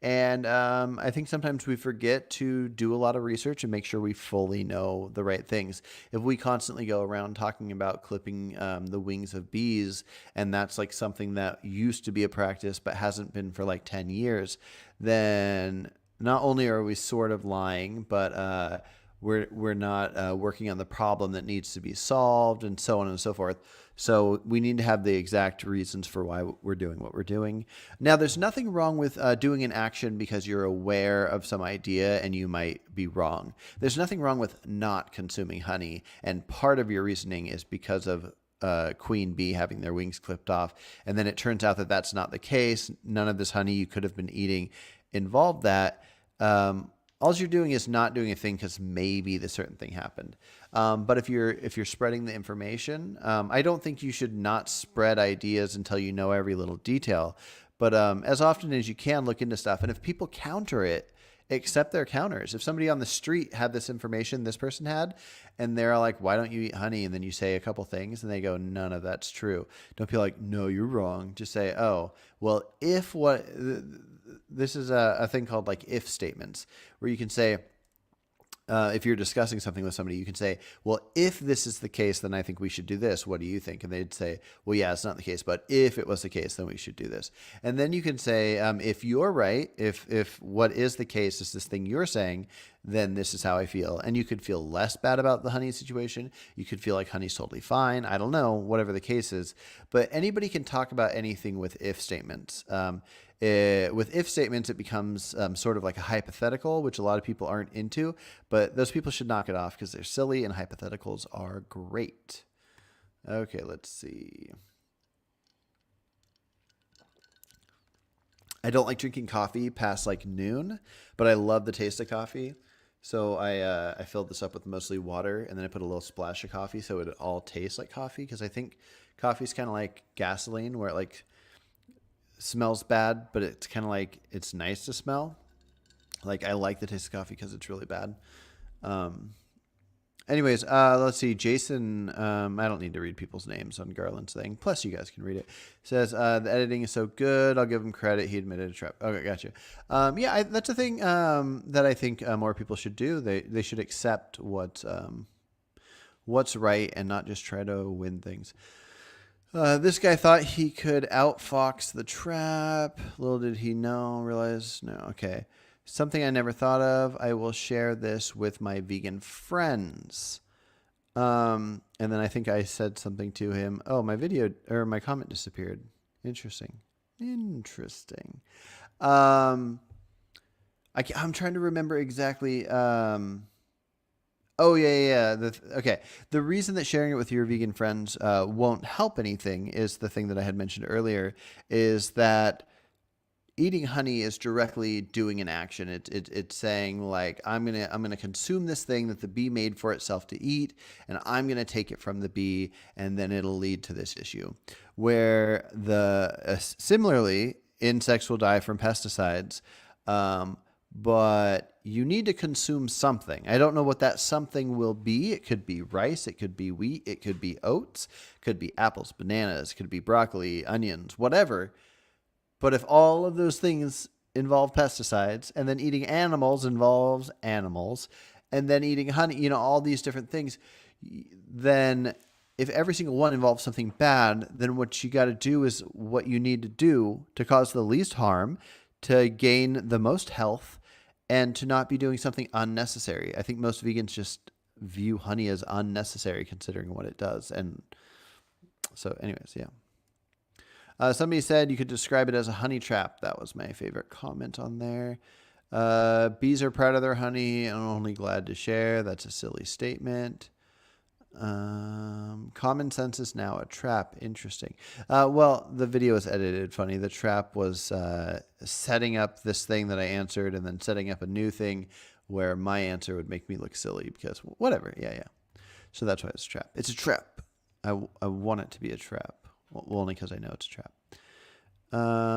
Speaker 1: And I think sometimes we forget to do a lot of research and make sure we fully know the right things. If we constantly go around talking about clipping the wings of bees, and that's like something that used to be a practice but hasn't been for like 10 years, then not only are we sort of lying, but we're not working on the problem that needs to be solved, and so on and so forth. So we need to have the exact reasons for why we're doing what we're doing. Now, there's nothing wrong with doing an action because you're aware of some idea and you might be wrong. There's nothing wrong with not consuming honey, and part of your reasoning is because of queen bee having their wings clipped off, and then it turns out that that's not the case. None of this honey you could have been eating involved that. All you're doing is not doing a thing because maybe the certain thing happened. But if you're spreading the information, I don't think you should not spread ideas until you know every little detail. But as often as you can, look into stuff. And if people counter it, accept their counters. If somebody on the street had this information this person had, and they're like, why don't you eat honey? And then you say a couple things and they go, none of that's true. Don't be like, no, you're wrong. Just say, oh, well, if what... This is a thing called like if statements, where you can say, if you're discussing something with somebody, you can say, well, if this is the case, then I think we should do this. What do you think? And they'd say, well, yeah, it's not the case, but if it was the case, then we should do this. And then you can say, if you're right, if what is the case is this thing you're saying, then this is how I feel. And you could feel less bad about the honey situation. You could feel like honey's totally fine. I don't know, whatever the case is. But anybody can talk about anything with if statements. With if statements, it becomes sort of like a hypothetical, which a lot of people aren't into, but those people should knock it off because they're silly and hypotheticals are great. Okay, let's see. I don't like drinking coffee past like noon, but I love the taste of coffee. So I filled this up with mostly water, and then I put a little splash of coffee so it all tastes like coffee, because I think coffee is kind of like gasoline, where it like smells bad, but it's kind of like it's nice to smell. Like I like the taste of coffee because it's really bad. Anyways, let's see. Jason, I don't need to read people's names on Garland's thing. Plus, you guys can read it. Says, the editing is so good. I'll give him credit. He admitted a trap. Okay, gotcha. Yeah, that's a thing that I think more people should do. They should accept what's right and not just try to win things. This guy thought he could outfox the trap. Little did he realize, no, okay. Something I never thought of. I will share this with my vegan friends. And then I think I said something to him. Oh, my comment disappeared. Interesting. I'm trying to remember exactly. Oh, yeah. Okay. The reason that sharing it with your vegan friends won't help anything is the thing that I had mentioned earlier, is that eating honey is directly doing an action. It's saying like, I'm gonna consume this thing that the bee made for itself to eat, and I'm gonna take it from the bee, and then it'll lead to this issue. Where similarly, insects will die from pesticides, but you need to consume something. I don't know what that something will be. It could be rice, it could be wheat, it could be oats, it could be apples, bananas, it could be broccoli, onions, whatever. But if all of those things involve pesticides, and then eating animals involves animals, and then eating honey, all these different things, then if every single one involves something bad, then what you got to do is what you need to do to cause the least harm, to gain the most health, and to not be doing something unnecessary. I think most vegans just view honey as unnecessary considering what it does. And so anyways, yeah. Somebody said you could describe it as a honey trap. That was my favorite comment on there. Bees are proud of their honey and only glad to share. That's a silly statement. Common sense is now a trap. Interesting. Well, the video is edited funny. The trap was setting up this thing that I answered and then setting up a new thing where my answer would make me look silly because whatever. Yeah. So that's why it's a trap. It's a trap. I want it to be a trap. Well, only because I know it's a trap.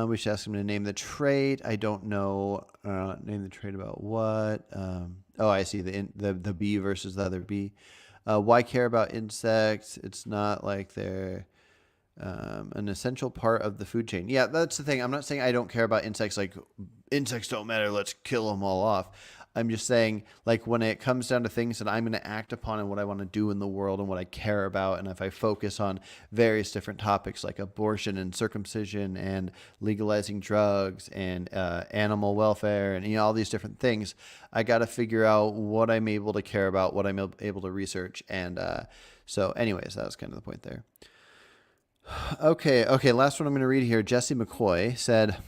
Speaker 1: We should ask him to name the trait. I don't know. Name the trait about what? Oh, I see the bee versus the other bee. Why care about insects? It's not like they're an essential part of the food chain. Yeah, that's the thing. I'm not saying I don't care about insects. Like insects don't matter. Let's kill them all off. I'm just saying, like, when it comes down to things that I'm going to act upon and what I want to do in the world and what I care about, and if I focus on various different topics like abortion and circumcision and legalizing drugs and animal welfare and all these different things, I got to figure out what I'm able to care about, what I'm able to research. And so anyways, that was kind of the point there. Okay. Last one I'm going to read here. Jesse McCoy said,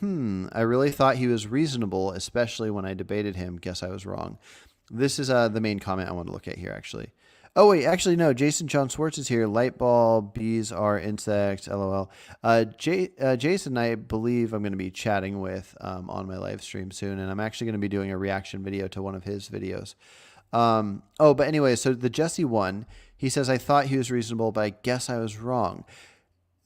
Speaker 1: I really thought he was reasonable, especially when I debated him. Guess I was wrong. This is the main comment I want to look at here, actually. Oh, wait, actually, no. Jason John Swartz is here. Light bulb, bees are insects, LOL. Jason, I believe I'm going to be chatting with on my live stream soon, and I'm actually going to be doing a reaction video to one of his videos. But anyway, so the Jesse one, he says, I thought he was reasonable, but I guess I was wrong.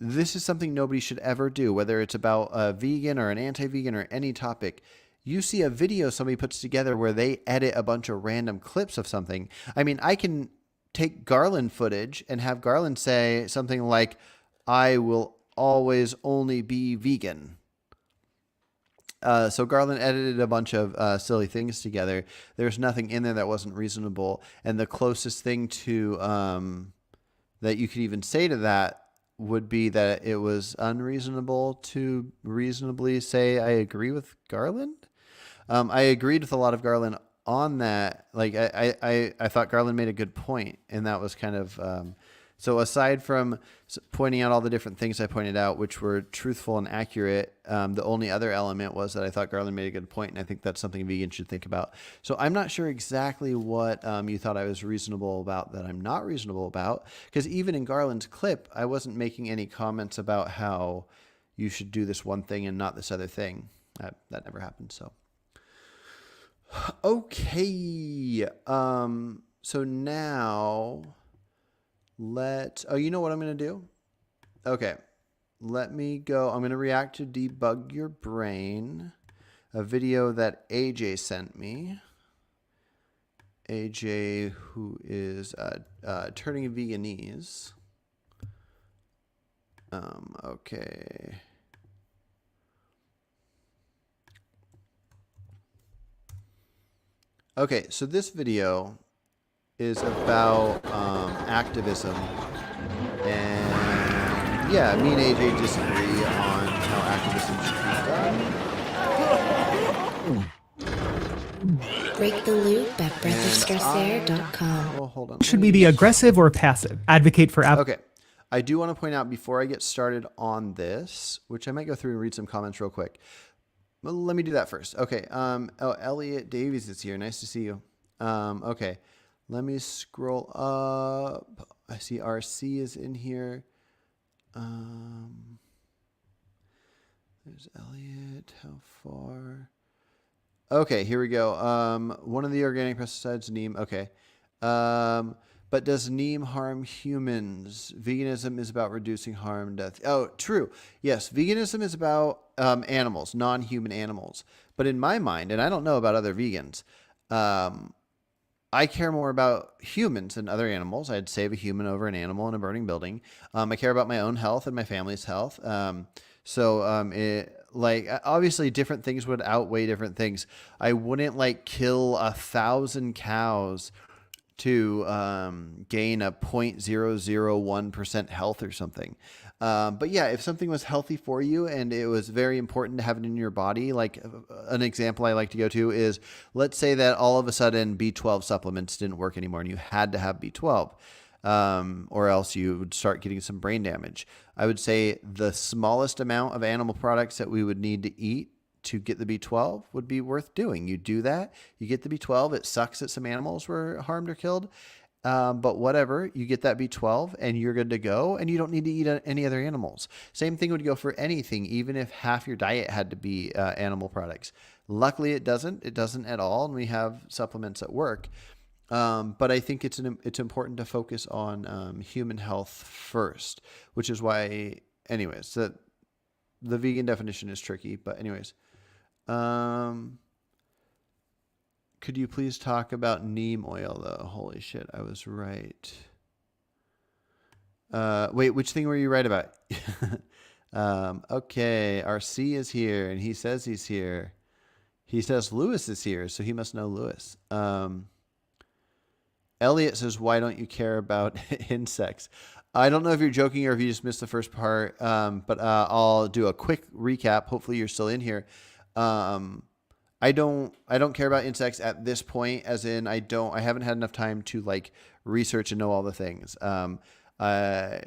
Speaker 1: This is something nobody should ever do, whether it's about a vegan or an anti-vegan or any topic. You see a video somebody puts together where they edit a bunch of random clips of something. I mean, I can take Garland footage and have Garland say something like, I will always only be vegan. So Garland edited a bunch of silly things together. There's nothing in there that wasn't reasonable. And the closest thing to that you could even say to that would be that it was unreasonable to reasonably say I agree with Garland. I agreed with a lot of Garland on that. Like I thought Garland made a good point, and that was kind of so aside from pointing out all the different things I pointed out, which were truthful and accurate, the only other element was that I thought Garland made a good point, and I think that's something vegans should think about. So I'm not sure exactly what you thought I was reasonable about that I'm not reasonable about, because even in Garland's clip, I wasn't making any comments about how you should do this one thing and not this other thing. That never happened. So okay, so now you know what I'm going to do? Okay, let me go. I'm going to react to Debug Your Brain, a video that AJ sent me. AJ, who is turning veganese. Okay. Okay, so this video is about activism, and yeah, me and AJ disagree on how activism should be done.
Speaker 3: Break the loop at breathofscarcerair.com.
Speaker 1: Oh, hold on.
Speaker 4: Should we be aggressive or passive? Advocate for
Speaker 1: Okay. I do want to point out before I get started on this, which I might go through and read some comments real quick. Well, let me do that first. Okay. Elliot Davies is here. Nice to see you. Okay. Let me scroll up. I see RC is in here. There's Elliot. How far? Okay, here we go. One of the organic pesticides, neem. Okay. But does neem harm humans? Veganism is about reducing harm and death. Oh, true. Yes, veganism is about animals, non-human animals. But in my mind, and I don't know about other vegans, I care more about humans than other animals. I'd save a human over an animal in a burning building. I care about my own health and my family's health. Obviously different things would outweigh different things. I wouldn't kill 1,000 cows to gain a 0.001% health or something. But yeah, if something was healthy for you and it was very important to have it in your body, like an example I like to go to is, let's say that all of a sudden B12 supplements didn't work anymore and you had to have B12, or else you would start getting some brain damage. I would say the smallest amount of animal products that we would need to eat to get the B12 would be worth doing. You do that, you get the B12, it sucks that some animals were harmed or killed, But whatever, you get that B12 and you're good to go, and you don't need to eat any other animals. Same thing would go for anything, even if half your diet had to be animal products. Luckily, it doesn't. It doesn't at all, and we have supplements at work. But I think it's important to focus on human health first, which is why, anyways, the vegan definition is tricky. But anyways, could you please talk about neem oil though? Holy shit, I was right. Wait, which thing were you right about? Okay, our C is here, and he says he's here. He says Lewis is here, so he must know Lewis. Elliot says, why don't you care about insects? I don't know if you're joking or if you just missed the first part, but I'll do a quick recap. Hopefully you're still in here. I don't care about insects at this point, as in I haven't had enough time to like research and know all the things. I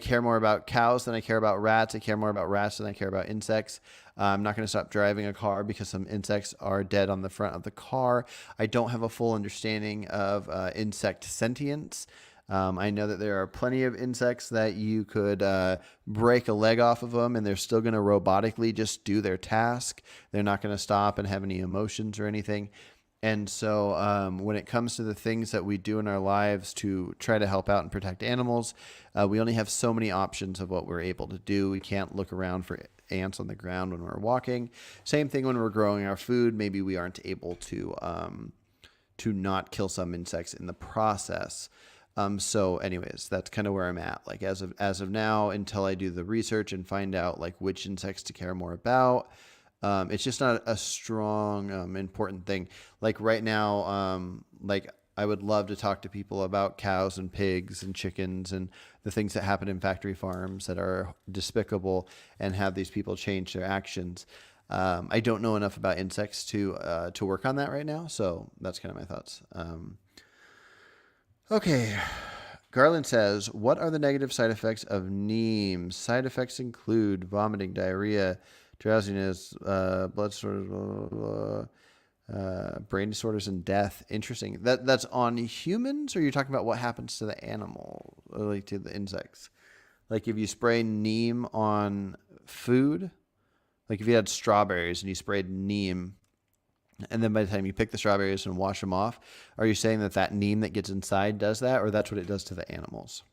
Speaker 1: care more about cows than I care about rats. I care more about rats than I care about insects. I'm not going to stop driving a car because some insects are dead on the front of the car. I don't have a full understanding of insect sentience. I know that there are plenty of insects that you could break a leg off of them and they're still going to robotically just do their task. They're not going to stop and have any emotions or anything. And so when it comes to the things that we do in our lives to try to help out and protect animals, we only have so many options of what we're able to do. We can't look around for ants on the ground when we're walking. Same thing when we're growing our food. Maybe we aren't able to not kill some insects in the process. So anyways, that's kind of where I'm at. Like as of now, until I do the research and find out like which insects to care more about, it's just not a strong, important thing. Like right now, like I would love to talk to people about cows and pigs and chickens and the things that happen in factory farms that are despicable and have these people change their actions. I don't know enough about insects to work on that right now. So that's kind of my thoughts. Okay. Garland says, what are the negative side effects of neem? Side effects include vomiting, diarrhea, drowsiness, blood disorders, blah, blah, blah, brain disorders, and death. Interesting. That's on humans, or you're talking about what happens to the animal, or like to the insects? Like if you spray neem on food, like if you had strawberries and you sprayed neem, and then by the time you pick the strawberries and wash them off, are you saying that neem that gets inside does that, or that's what it does to the animals?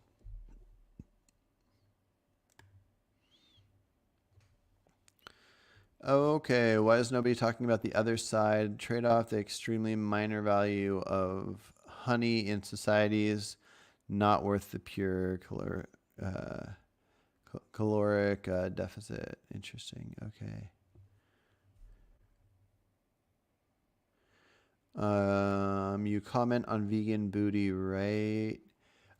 Speaker 1: Okay, why is nobody talking about the other side? Trade off the extremely minor value of honey in societies, not worth the pure caloric deficit. Interesting. Okay. You comment on vegan booty, right?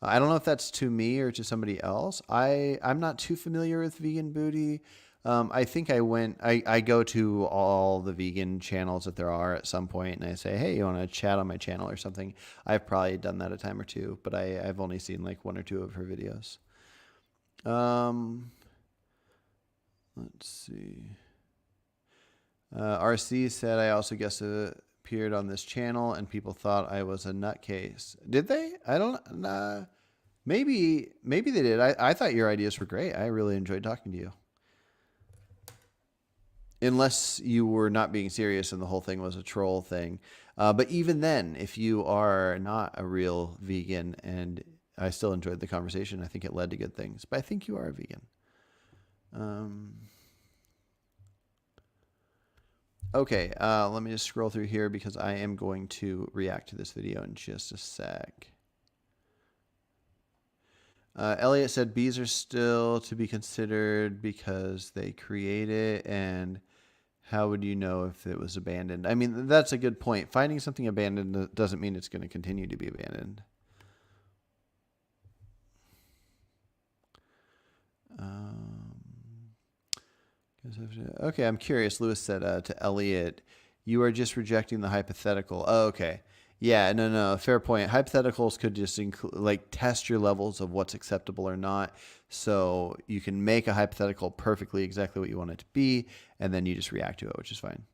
Speaker 1: I don't know if that's to me or to somebody else. I'm not too familiar with vegan booty. I think I go to all the vegan channels that there are at some point and I say, hey, you want to chat on my channel or something? I've probably done that a time or two, but I've only seen like one or two of her videos. Let's see. RC said, I also guess appeared on this channel and people thought I was a nutcase. Did they? I don't, maybe they did. I thought your ideas were great. I really enjoyed talking to you. Unless you were not being serious and the whole thing was a troll thing. But even then, if you are not a real vegan, and I still enjoyed the conversation, I think it led to good things. But I think you are a vegan. Okay, let me just scroll through here because I am going to react to this video in just a sec. Elliot said bees are still to be considered because they create it, and how would you know if it was abandoned? I mean, that's a good point. Finding something abandoned doesn't mean it's going to continue to be abandoned. Okay, I'm curious. Lewis said to Elliot, you are just rejecting the hypothetical. Oh, okay. Yeah, no, fair point. Hypotheticals could just include, like, test your levels of what's acceptable or not. So you can make a hypothetical perfectly exactly what you want it to be, and then you just react to it, which is fine.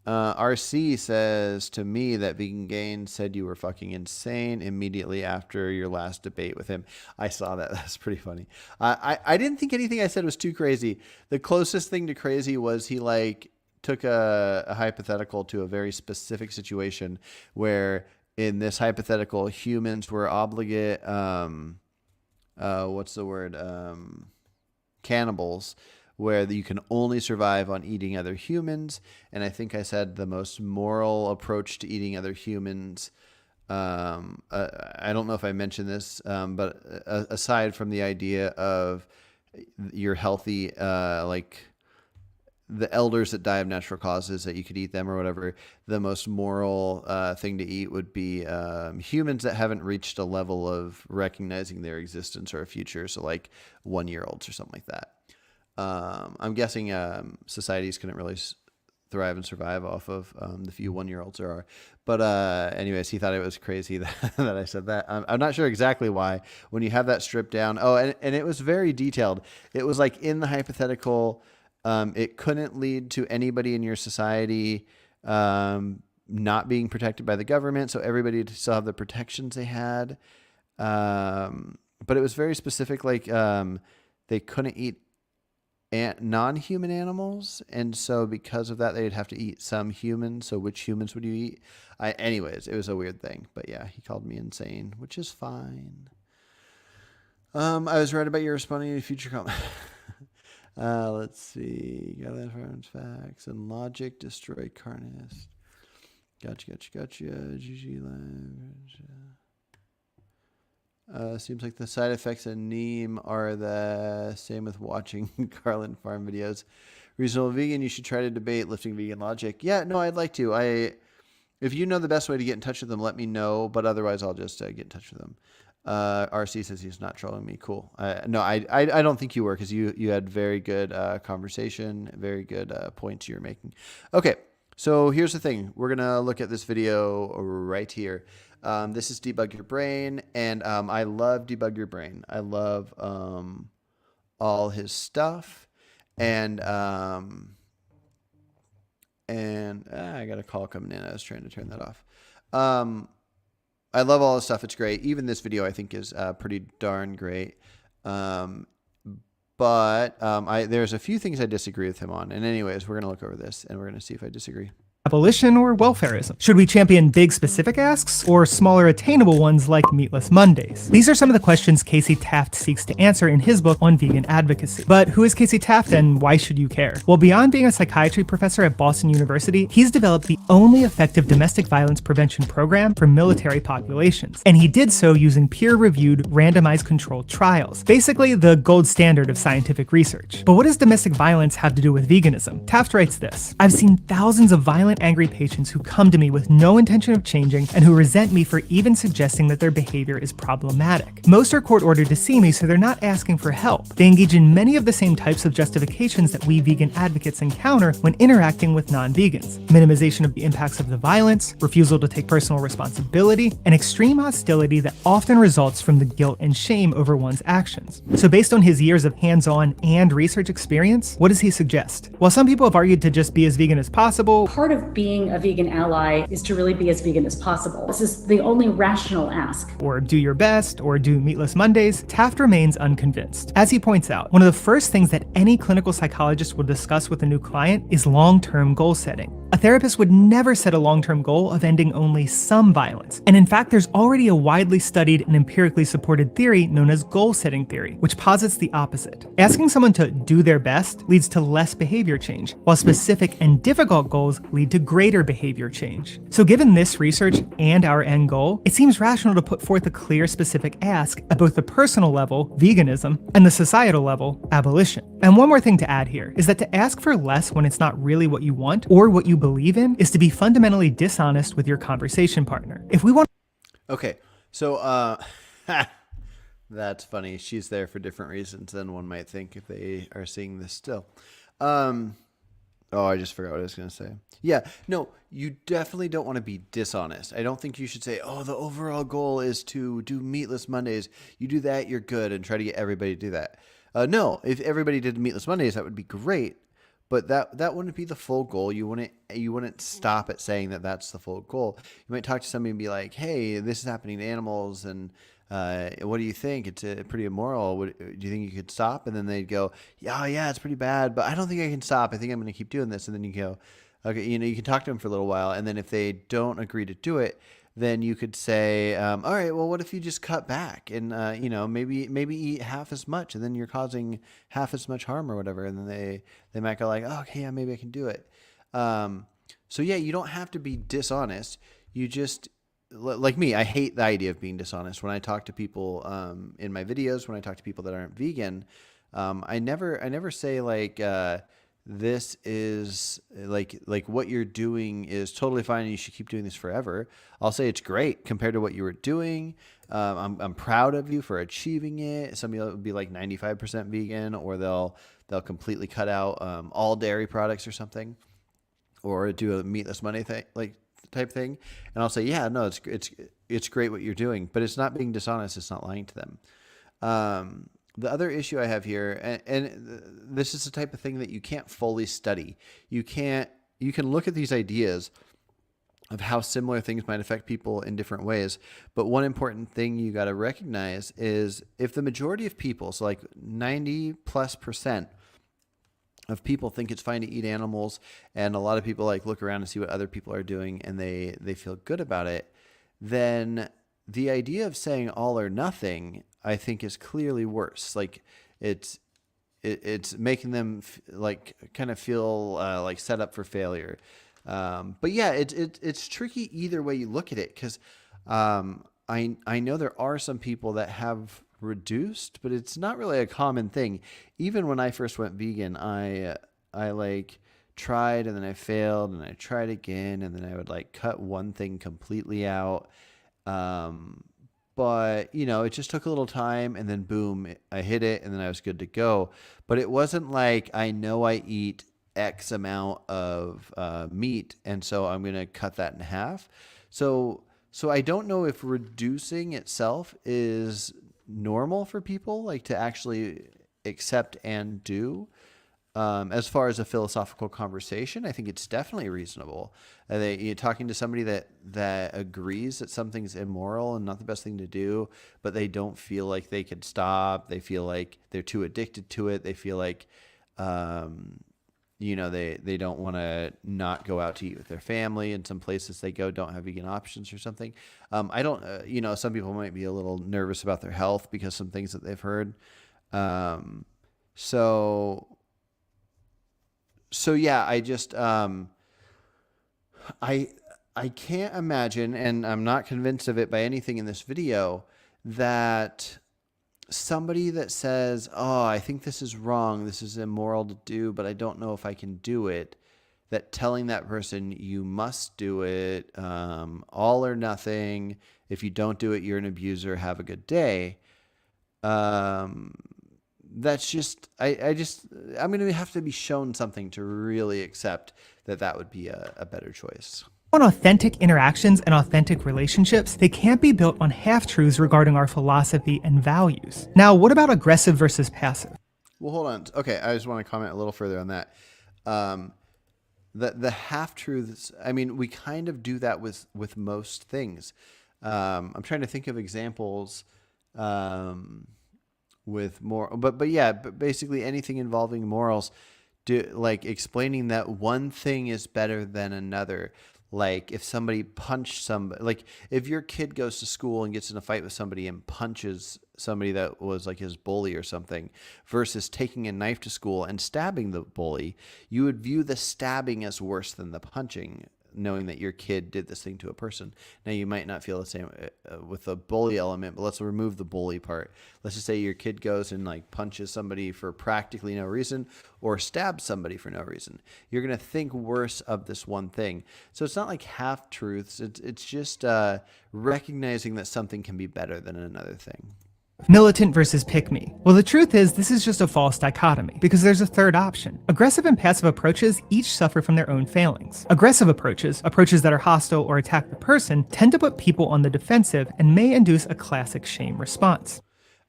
Speaker 1: RC says to me that Vegan Gain said you were fucking insane immediately after your last debate with him. I saw that. That's pretty funny. I didn't think anything I said was too crazy. The closest thing to crazy was he like took a hypothetical to a very specific situation where in this hypothetical humans were obligate, what's the word? Cannibals, where you can only survive on eating other humans. And I think I said the most moral approach to eating other humans. I don't know if I mentioned this, but aside from the idea of you're healthy, like the elders that die of natural causes, that you could eat them or whatever, the most moral thing to eat would be humans that haven't reached a level of recognizing their existence or a future. So like 1-year-olds or something like that. I'm guessing societies couldn't really thrive and survive off of the few 1-year-olds there are. But anyways, he thought it was crazy that I said that. I'm not sure exactly why. When you have that stripped down, and it was very detailed. It was like in the hypothetical, it couldn't lead to anybody in your society not being protected by the government, so everybody would still have the protections they had. But it was very specific, like they couldn't eat non-human animals, and so because of that they'd have to eat some humans. So which humans would you eat? Anyways, it was a weird thing, but yeah, he called me insane, which is fine. I was right about you responding to future comment. Let's see. Garland Farms facts and logic destroy Carnist. Gotcha. GG language. Seems like the side effects of neem are the same with watching Garland Farm videos. Reasonable vegan, you should try to debate lifting vegan logic. Yeah, no, I'd like to. If you know the best way to get in touch with them, let me know. But otherwise, I'll just get in touch with them. RC says he's not trolling me. Cool. No, I don't think you were, because you had very good conversation, very good points you're making. Okay, so here's the thing. We're gonna look at this video right here. This is Debug Your Brain, and I love Debug Your Brain. I love all his stuff, and I got a call coming in. I was trying to turn that off. I love all his stuff. It's great. Even this video I think is pretty darn great. But there's a few things I disagree with him on. And anyways, we're going to look over this and we're going to see if I disagree.
Speaker 4: Abolition or welfarism? Should we champion big specific asks or smaller attainable ones like Meatless Mondays? These are some of the questions Casey Taft seeks to answer in his book on vegan advocacy. But who is Casey Taft and why should you care? Well, beyond being a psychiatry professor at Boston University, he's developed the only effective domestic violence prevention program for military populations. And he did so using peer-reviewed randomized controlled trials, basically the gold standard of scientific research. But what does domestic violence have to do with veganism? Taft writes this: I've seen thousands of violent, angry patients who come to me with no intention of changing and who resent me for even suggesting that their behavior is problematic. Most are court-ordered to see me, so they're not asking for help. They engage in many of the same types of justifications that we vegan advocates encounter when interacting with non-vegans: minimization of the impacts of the violence, refusal to take personal responsibility, and extreme hostility that often results from the guilt and shame over one's actions. So based on his years of hands-on and research experience, what does he suggest? While some people have argued to just be as vegan as possible,
Speaker 5: part of being a vegan ally is to really be as vegan as possible. This is the only rational ask.
Speaker 4: Or do your best, or do Meatless Mondays, Taft remains unconvinced. As he points out, one of the first things that any clinical psychologist will discuss with a new client is long-term goal setting. A therapist would never set a long-term goal of ending only some violence. And in fact, there's already a widely studied and empirically supported theory known as goal-setting theory, which posits the opposite. Asking someone to do their best leads to less behavior change, while specific and difficult goals lead to greater behavior change. So given this research and our end goal, it seems rational to put forth a clear, specific ask at both the personal level, veganism, and the societal level, abolition. And one more thing to add here is that to ask for less when it's not really what you want or what you believe in is to be fundamentally dishonest with your conversation partner. If we want...
Speaker 1: Okay, so that's funny. She's there for different reasons than one might think if they are seeing this still. Oh, I just forgot what I was going to say. Yeah, no, you definitely don't want to be dishonest. I don't think you should say, oh, the overall goal is to do Meatless Mondays. You do that, you're good, and try to get everybody to do that. No, if everybody did Meatless Mondays, that would be great. but that wouldn't be the full goal. You wouldn't stop at saying that that's the full goal. You might talk to somebody and be like, hey, this is happening to animals, and what do you think? It's pretty immoral. Do you think you could stop? And then they'd go, yeah, it's pretty bad, but I don't think I can stop. I think I'm going to keep doing this. And then you go, okay, you can talk to them for a little while, and then if they don't agree to do it, then you could say, all right, well, what if you just cut back and, maybe eat half as much, and then you're causing half as much harm or whatever. And then they might go like, oh, okay, yeah, maybe I can do it. So yeah, you don't have to be dishonest. You just, like me, I hate the idea of being dishonest. When I talk to people in my videos, when I talk to people that aren't vegan, I never say like, this is like what you're doing is totally fine and you should keep doing this forever. I'll say it's great compared to what you were doing. I'm proud of you for achieving it. Some people will be like 95% vegan, or they'll completely cut out all dairy products or something, or do a meatless Monday thing, like type thing. And I'll say, yeah, no, it's great what you're doing, but it's not being dishonest. It's not lying to them. The other issue I have here, and this is the type of thing that you can't fully study. You can look at these ideas of how similar things might affect people in different ways. But one important thing you got to recognize is if the majority of people, so like 90+% of people think it's fine to eat animals, and a lot of people like look around and see what other people are doing and they feel good about it, then the idea of saying all or nothing, I think, is clearly worse. Like it's making them like kind of feel like set up for failure. But yeah, it's tricky either way you look at it, because I know there are some people that have reduced, but it's not really a common thing. Even when I first went vegan, I like tried and then I failed and I tried again, and then I would like cut one thing completely out. But it just took a little time, and then boom, I hit it, and then I was good to go. But it wasn't like I know I eat X amount of meat, and so I'm going to cut that in half. So I don't know if reducing itself is normal for people, like to actually accept and do. As far as a philosophical conversation, I think it's definitely reasonable. You're talking to somebody that agrees that something's immoral and not the best thing to do, but they don't feel like they can stop. They feel like they're too addicted to it. They feel like, they don't want to not go out to eat with their family, and some places they go don't have vegan options or something. I don't, some people might be a little nervous about their health because some things that they've heard. So yeah, I just, I can't imagine, and I'm not convinced of it by anything in this video, that somebody that says, oh, I think this is wrong, this is immoral to do, but I don't know if I can do it, that telling that person, you must do it, all or nothing, if you don't do it, you're an abuser, have a good day. That's just, I'm going to have to be shown something to really accept that would be a better choice.
Speaker 4: On authentic interactions and authentic relationships, they can't be built on half-truths regarding our philosophy and values. Now, what about aggressive versus passive?
Speaker 1: Well, hold on. Okay, I just want to comment a little further on that. The half-truths, I mean, we kind of do that with most things. I'm trying to think of examples with more, but basically anything involving morals, like explaining that one thing is better than another. Like if somebody punched somebody, like if your kid goes to school and gets in a fight with somebody and punches somebody that was like his bully or something, versus taking a knife to school and stabbing the bully, you would view the stabbing as worse than the punching, knowing that your kid did this thing to a person. Now, you might not feel the same with the bully element, but let's remove the bully part. Let's just say your kid goes and like punches somebody for practically no reason, or stabs somebody for no reason. You're going to think worse of this one thing. So it's not like half truths. It's just recognizing that something can be better than another thing.
Speaker 4: Militant versus pick-me. Well, the truth is, this is just a false dichotomy, because there's a third option. Aggressive and passive approaches each suffer from their own failings. Aggressive approaches that are hostile or attack the person, tend to put people on the defensive and may induce a classic shame response.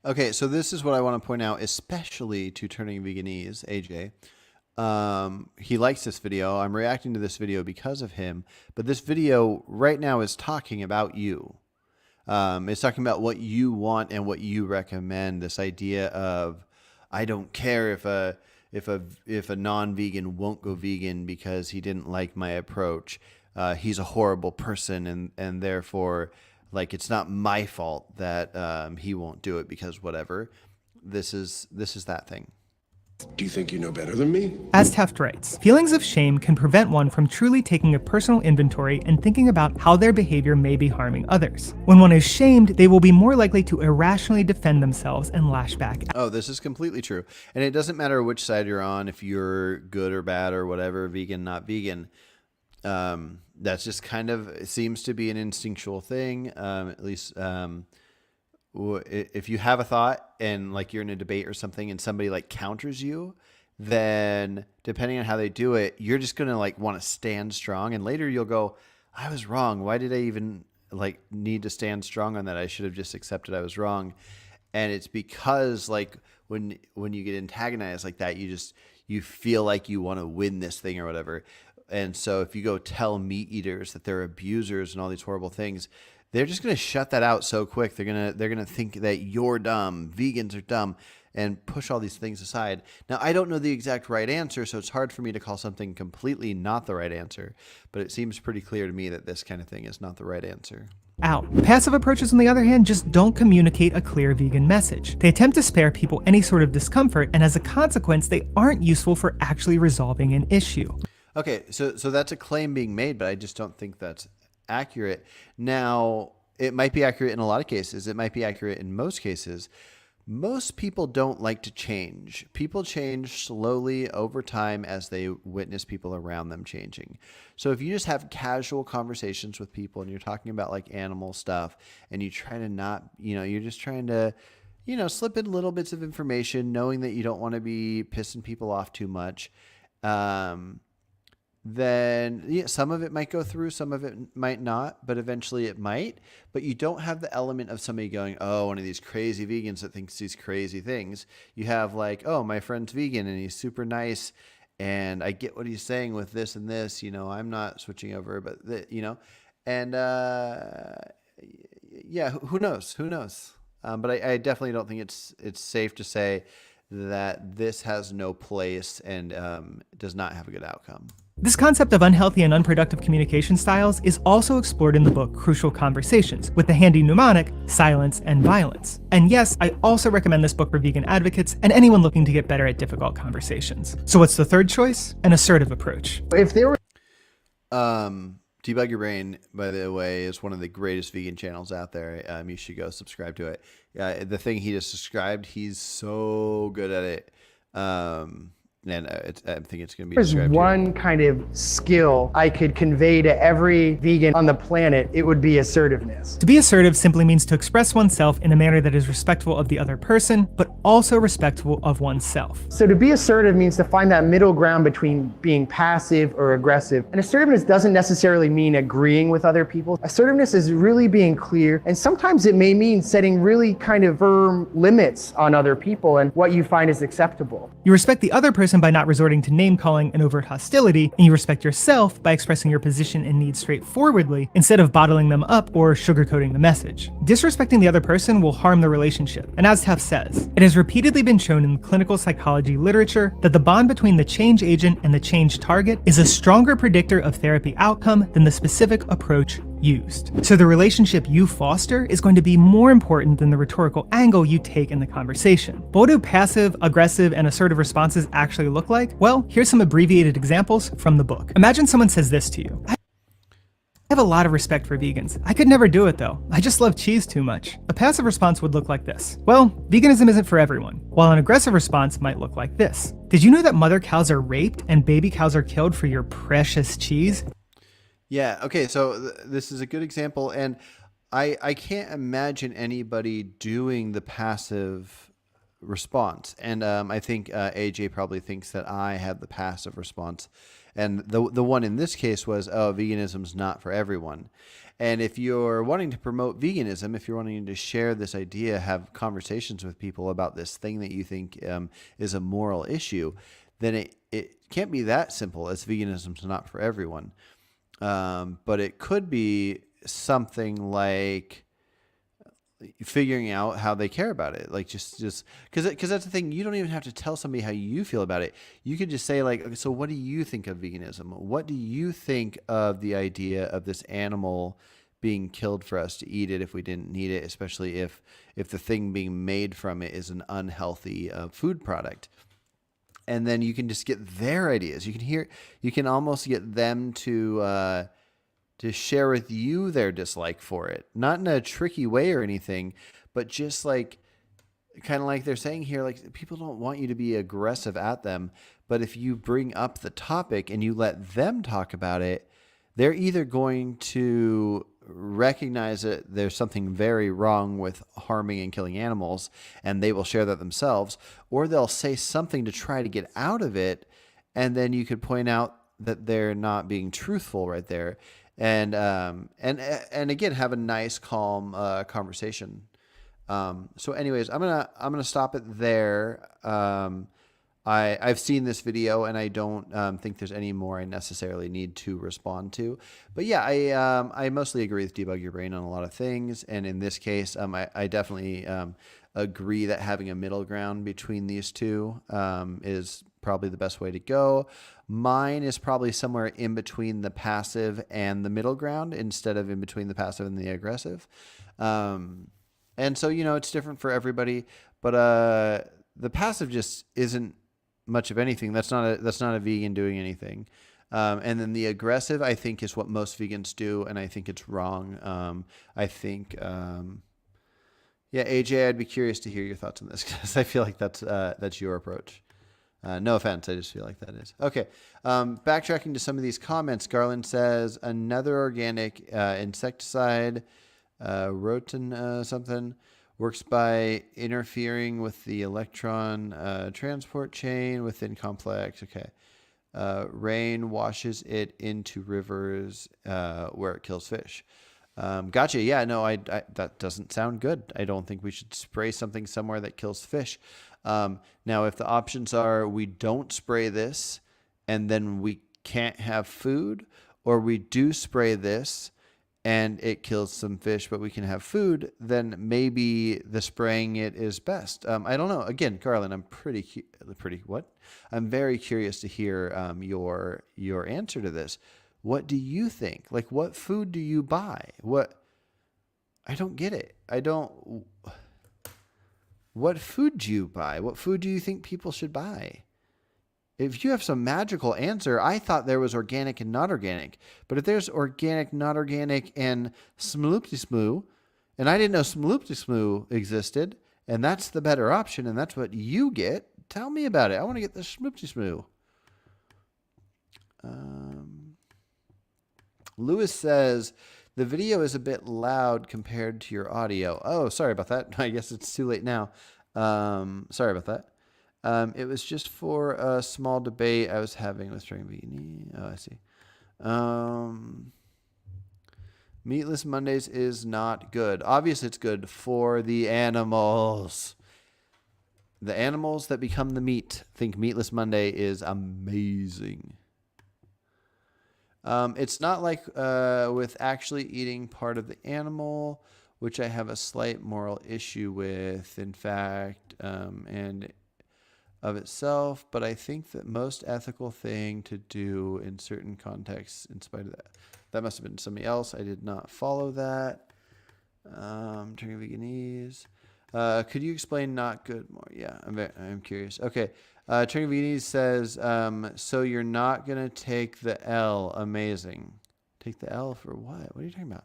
Speaker 1: Okay, so this is what I want to point out, especially to Turning Veganese, AJ. he likes this video. I'm reacting to this video because of him, but this video right now is talking about you. It's talking about what you want and what you recommend. This idea of, I don't care if a non-vegan won't go vegan because he didn't like my approach. He's a horrible person, and therefore, like, it's not my fault that he won't do it because whatever. This is that thing.
Speaker 6: Do you think you know better than me?
Speaker 4: As Taft writes, feelings of shame can prevent one from truly taking a personal inventory and thinking about how their behavior may be harming others. When one is shamed, they will be more likely to irrationally defend themselves and lash back.
Speaker 1: Oh, this is completely true. And it doesn't matter which side you're on, if you're good or bad or whatever, vegan, not vegan. That's just kind of, it seems to be an instinctual thing. At least, if you have a thought and like you're in a debate or something and somebody like counters you, then depending on how they do it, you're just going to like want to stand strong. And later you'll go, I was wrong. Why did I even like need to stand strong on that? I should have just accepted I was wrong. And it's because like when you get antagonized like that, you feel like you want to win this thing or whatever. And so if you go tell meat eaters that they're abusers and all these horrible things, they're just going to shut that out so quick. They're going to think that you're dumb, vegans are dumb, and push all these things aside. Now, I don't know the exact right answer, so it's hard for me to call something completely not the right answer, but it seems pretty clear to me that this kind of thing is not the right answer.
Speaker 4: Out. Passive approaches, on the other hand, just don't communicate a clear vegan message. They attempt to spare people any sort of discomfort, and as a consequence, they aren't useful for actually resolving an issue.
Speaker 1: Okay, so that's a claim being made, but I just don't think that's accurate. Now, it might be accurate in a lot of cases. It might be accurate in most cases. Most people don't like to change. People change slowly over time as they witness people around them changing. So if you just have casual conversations with people and you're talking about like animal stuff and you try to not, you're just trying to, slip in little bits of information knowing that you don't want to be pissing people off too much. Then some of it might go through, some of it might not, but eventually it might. But you don't have the element of somebody going, oh, one of these crazy vegans that thinks these crazy things. You have like, oh, my friend's vegan and he's super nice and I get what he's saying with this and this, I'm not switching over, but and yeah, who knows? But I definitely don't think it's safe to say that this has no place and does not have a good outcome.
Speaker 4: This concept of unhealthy and unproductive communication styles is also explored in the book Crucial Conversations, with the handy mnemonic, silence and violence. And yes, I also recommend this book for vegan advocates and anyone looking to get better at difficult conversations. So what's the third choice? An assertive approach.
Speaker 7: If there were
Speaker 1: Debug Your Brain, by the way, is one of the greatest vegan channels out there. You should go subscribe to it. The thing he just described, he's so good at it. And I think it's going to be
Speaker 7: There's
Speaker 1: described
Speaker 7: one
Speaker 1: here.
Speaker 7: kind of skill I could convey to every vegan on the planet, it would be assertiveness.
Speaker 4: To be assertive simply means to express oneself in a manner that is respectful of the other person, but also respectful of oneself.
Speaker 7: So to be assertive means to find that middle ground between being passive or aggressive. And assertiveness doesn't necessarily mean agreeing with other people. Assertiveness is really being clear, and sometimes it may mean setting really kind of firm limits on other people and what you find is acceptable.
Speaker 4: You respect the other person by not resorting to name-calling and overt hostility, and you respect yourself by expressing your position and needs straightforwardly instead of bottling them up or sugarcoating the message. Disrespecting the other person will harm the relationship, and as Taft says, it has repeatedly been shown in clinical psychology literature that the bond between the change agent and the change target is a stronger predictor of therapy outcome than the specific approach used. So the relationship you foster is going to be more important than the rhetorical angle you take in the conversation. But what do passive, aggressive, and assertive responses actually look like? Well, here's some abbreviated examples from the book. Imagine someone says this to you. I have a lot of respect for vegans. I could never do it though. I just love cheese too much. A passive response would look like this. Well, veganism isn't for everyone. While an aggressive response might look like this. Did you know that mother cows are raped and baby cows are killed for your precious cheese?
Speaker 1: Yeah. Okay. So this is a good example, and I can't imagine anybody doing the passive response. And I think AJ probably thinks that I have the passive response, and the one in this case was, oh, veganism's not for everyone. And if you're wanting to promote veganism, if you're wanting to share this idea, have conversations with people about this thing that you think is a moral issue, then it can't be that simple, as veganism's not for everyone. But it could be something like figuring out how they care about it. Like just because that's the thing. You don't even have to tell somebody how you feel about it. You could just say like, okay, so what do you think of veganism? What do you think of the idea of this animal being killed for us to eat it if we didn't need it, especially if the thing being made from it is an unhealthy food product? And then you can just get their ideas. You can almost get them to share with you their dislike for it, not in a tricky way or anything, but just like kind of like they're saying here, like people don't want you to be aggressive at them, but if you bring up the topic and you let them talk about it, they're either going to recognize that there's something very wrong with harming and killing animals, and they will share that themselves, or they'll say something to try to get out of it, and then you could point out that they're not being truthful right there. And again, have a nice, calm conversation. So anyways, I'm gonna stop it there. I've seen this video, and I don't think there's any more I necessarily need to respond to. But yeah, I mostly agree with Debug Your Brain on a lot of things, and in this case, I definitely agree that having a middle ground between these two is probably the best way to go. Mine is probably somewhere in between the passive and the middle ground, instead of in between the passive and the aggressive. And so, it's different for everybody, but the passive just isn't much of anything. That's not a vegan doing anything. And then the aggressive, I think, is what most vegans do, and I think it's wrong. I think, yeah, AJ, I'd be curious to hear your thoughts on this, because I feel like that's your approach. No offense, I just feel like that is. Okay, backtracking to some of these comments, Garland says, another organic insecticide, rotin something, works by interfering with the electron transport chain within complex. Okay. Rain washes it into rivers where it kills fish. Gotcha. Yeah, no, I that doesn't sound good. I don't think we should spray something somewhere that kills fish. Now, if the options are we don't spray this and then we can't have food, or we do spray this and it kills some fish, but we can have food, then maybe the spraying it is best. I don't know. Again, Garland, I'm I'm very curious to hear your answer to this. What do you think? Like, what food do you buy? I don't get it. What food do you buy? What food do you think people should buy? If you have some magical answer, I thought there was organic and not organic. But if there's organic, not organic, and smloopty-smoo, and I didn't know smloopty-smoo existed, and that's the better option, and that's what you get, tell me about it. I want to get the smloopty-smoo. Lewis says, the video is a bit loud compared to your audio. Oh, sorry about that. I guess it's too late now. Sorry about that. It was just for a small debate I was having with String Vegan. Oh, I see. Meatless Mondays is not good. Obviously, it's good for the animals. The animals that become the meat think Meatless Monday is amazing. It's not like with actually eating part of the animal, which I have a slight moral issue with, in fact, and of itself, but I think that most ethical thing to do in certain contexts, in spite of that. That must have been somebody else. I did not follow that. Turning Veganese. Could you explain not good more? Yeah, I'm curious. Okay. Turning Veganese says, so you're not going to take the L. Amazing. Take the L for what? What are you talking about?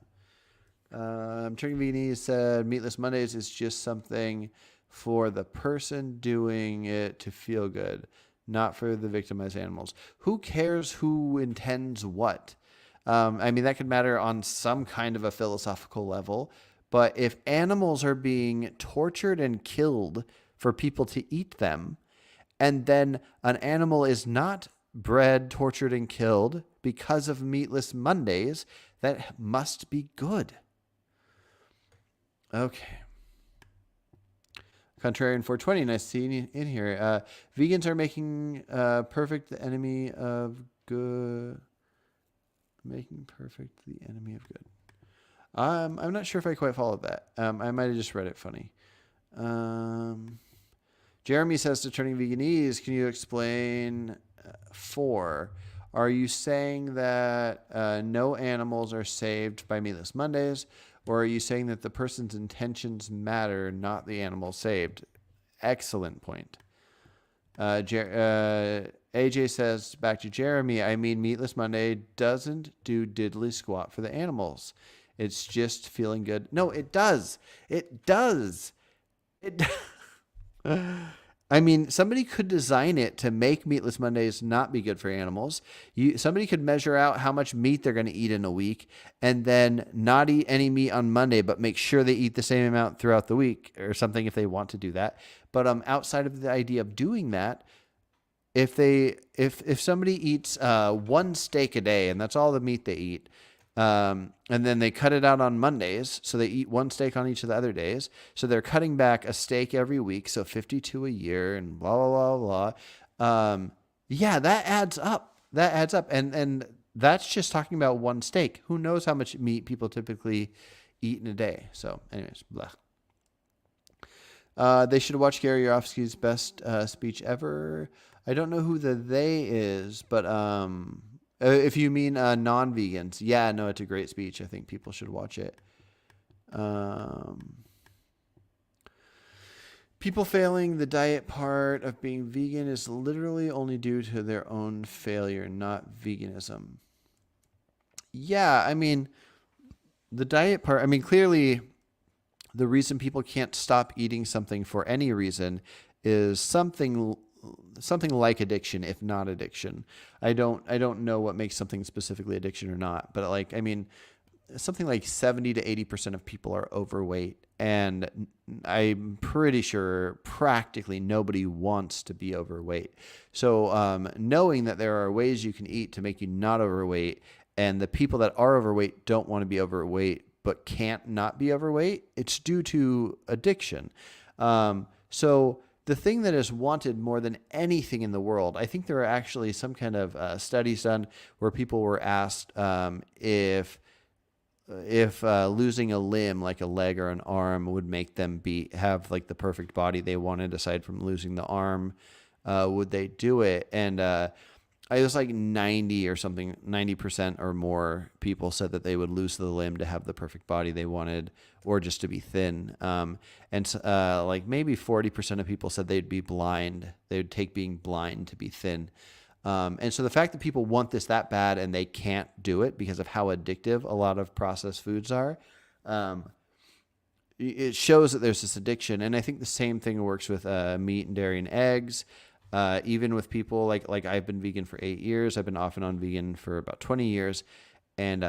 Speaker 1: Turning Veganese said, Meatless Mondays is just something for the person doing it to feel good, not for the victimized animals. Who cares who intends what? I mean, that could matter on some kind of a philosophical level, but if animals are being tortured and killed for people to eat them, and then an animal is not bred, tortured, and killed because of Meatless Mondays, that must be good. Okay. Contrarian 420, nice to see you in here. Vegans are making perfect the enemy of good. Making perfect the enemy of good. I'm not sure if I quite followed that. I might have just read it funny. Jeremy says to turning veganese, can you explain 4? Are you saying that no animals are saved by Meatless Mondays? Or are you saying that the person's intentions matter, not the animal saved? Excellent point. AJ says, back to Jeremy, I mean, Meatless Monday doesn't do diddly squat for the animals. It's just feeling good. No, it does. It does. It I mean, somebody could design it to make Meatless Mondays not be good for animals. Somebody could measure out how much meat they're going to eat in a week and then not eat any meat on Monday, but make sure they eat the same amount throughout the week or something if they want to do that. But outside of the idea of doing that, if somebody eats 1 steak a day and that's all the meat they eat, and then they cut it out on Mondays, so they eat 1 steak on each of the other days. So they're cutting back a steak every week, so 52 a year, and blah blah blah blah. Yeah, that adds up. That adds up, and that's just talking about 1 steak. Who knows how much meat people typically eat in a day? So, anyways, blah. They should watch Gary Yourofsky's best speech ever. I don't know who the they is, but if you mean non-vegans, yeah, no, it's a great speech. I think people should watch it. People failing the diet part of being vegan is literally only due to their own failure, not veganism. Yeah, I mean, the diet part, I mean, clearly the reason people can't stop eating something for any reason is something like addiction, if not addiction. I don't know what makes something specifically addiction or not, but like, I mean, something like 70 to 80% of people are overweight, and I'm pretty sure practically nobody wants to be overweight. So knowing that there are ways you can eat to make you not overweight, and the people that are overweight don't want to be overweight but can't not be overweight, it's due to addiction. So the thing that is wanted more than anything in the world, I think there are actually some kind of studies done where people were asked if losing a limb, like a leg or an arm, would make them have like the perfect body they wanted aside from losing the arm, would they do it? And I was like 90% or more people said that they would lose the limb to have the perfect body they wanted, or just to be thin. Like maybe 40% of people said they'd be blind. They would take being blind to be thin. And so the fact that people want this that bad and they can't do it because of how addictive a lot of processed foods are, it shows that there's this addiction. And I think the same thing works with meat and dairy and eggs. Even with people like I've been vegan for 8 years. I've been off and on vegan for about 20 years. And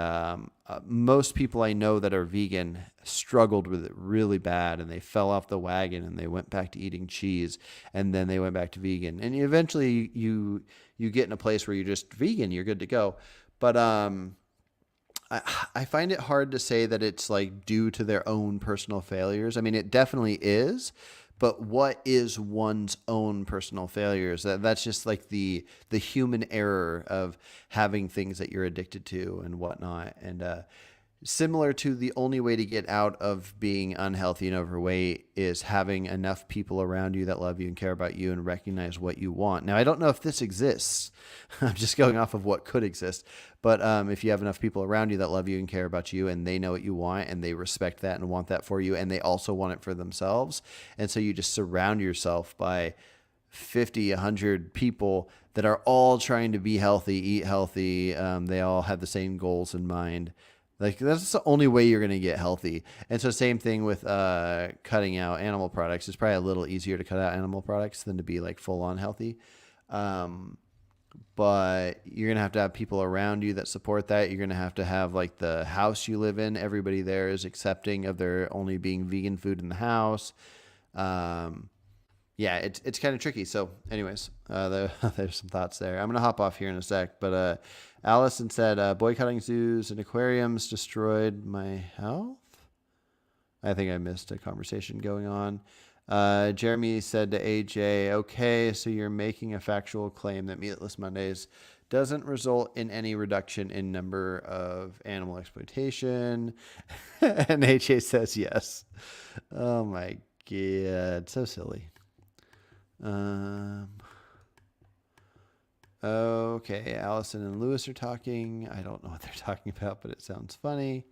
Speaker 1: most people I know that are vegan struggled with it really bad, and they fell off the wagon and they went back to eating cheese, and then they went back to vegan. And eventually you get in a place where you're just vegan, you're good to go. But I find it hard to say that it's like due to their own personal failures. I mean, it definitely is. But what is one's own personal failures? That's just like the human error of having things that you're addicted to and whatnot. And similar to the only way to get out of being unhealthy and overweight is having enough people around you that love you and care about you and recognize what you want. Now, I don't know if this exists. I'm just going off of what could exist. But if you have enough people around you that love you and care about you, and they know what you want and they respect that and want that for you, and they also want it for themselves. And so you just surround yourself by 50, 100 people that are all trying to be healthy, eat healthy. They all have the same goals in mind. Like, that's the only way you're going to get healthy. And so same thing with cutting out animal products. It's probably a little easier to cut out animal products than to be like full on healthy. But you're going to have people around you that support that. You're going to have like the house you live in. Everybody there is accepting of there only being vegan food in the house. Yeah, it's kind of tricky. So anyways, there's some thoughts there. I'm going to hop off here in a sec. But Allison said, boycotting zoos and aquariums destroyed my health. I think I missed a conversation going on. Jeremy said to AJ, okay, so you're making a factual claim that Meatless Mondays doesn't result in any reduction in number of animal exploitation. And AJ says yes. Oh my God, so silly. Okay, Allison and Lewis are talking. I don't know what they're talking about, but it sounds funny.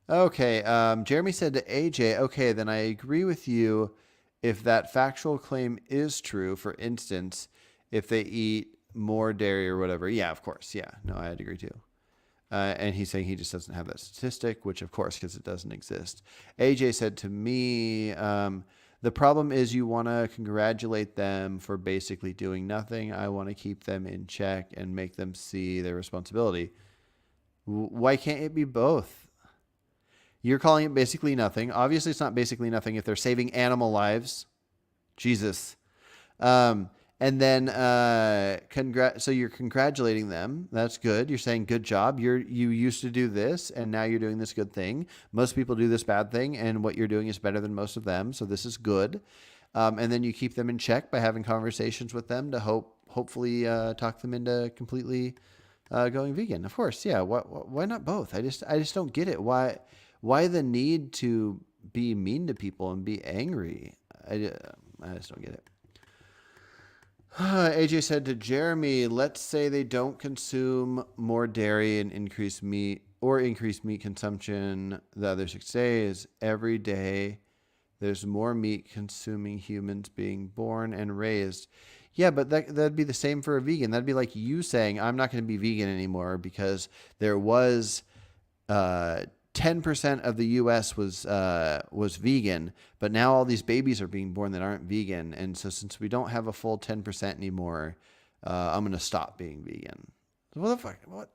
Speaker 1: Okay, Jeremy said to AJ, okay, then I agree with you if that factual claim is true. For instance, if they eat more dairy or whatever. Yeah, of course. Yeah, no, I'd agree too. And he's saying he just doesn't have that statistic, which of course, because it doesn't exist. AJ said to me, the problem is you want to congratulate them for basically doing nothing. I want to keep them in check and make them see their responsibility. Why can't it be both? You're calling it basically nothing. Obviously, it's not basically nothing if they're saving animal lives. Jesus. And then so you're congratulating them. That's good. You're saying good job. You used to do this, and now you're doing this good thing. Most people do this bad thing, and what you're doing is better than most of them. So this is good. And then you keep them in check by having conversations with them to hopefully talk them into completely going vegan. Of course, yeah. Why not both? I just don't get it. Why the need to be mean to people and be angry? I just don't get it. AJ said to Jeremy, let's say they don't consume more dairy and increase meat consumption the other 6 days. Every day there's more meat consuming humans being born and raised. Yeah, but that'd be the same for a vegan. That'd be like you saying, I'm not going to be vegan anymore because there was 10% of the U.S. was vegan, but now all these babies are being born that aren't vegan, and so since we don't have a full 10% anymore, I'm gonna stop being vegan. What the fuck? What?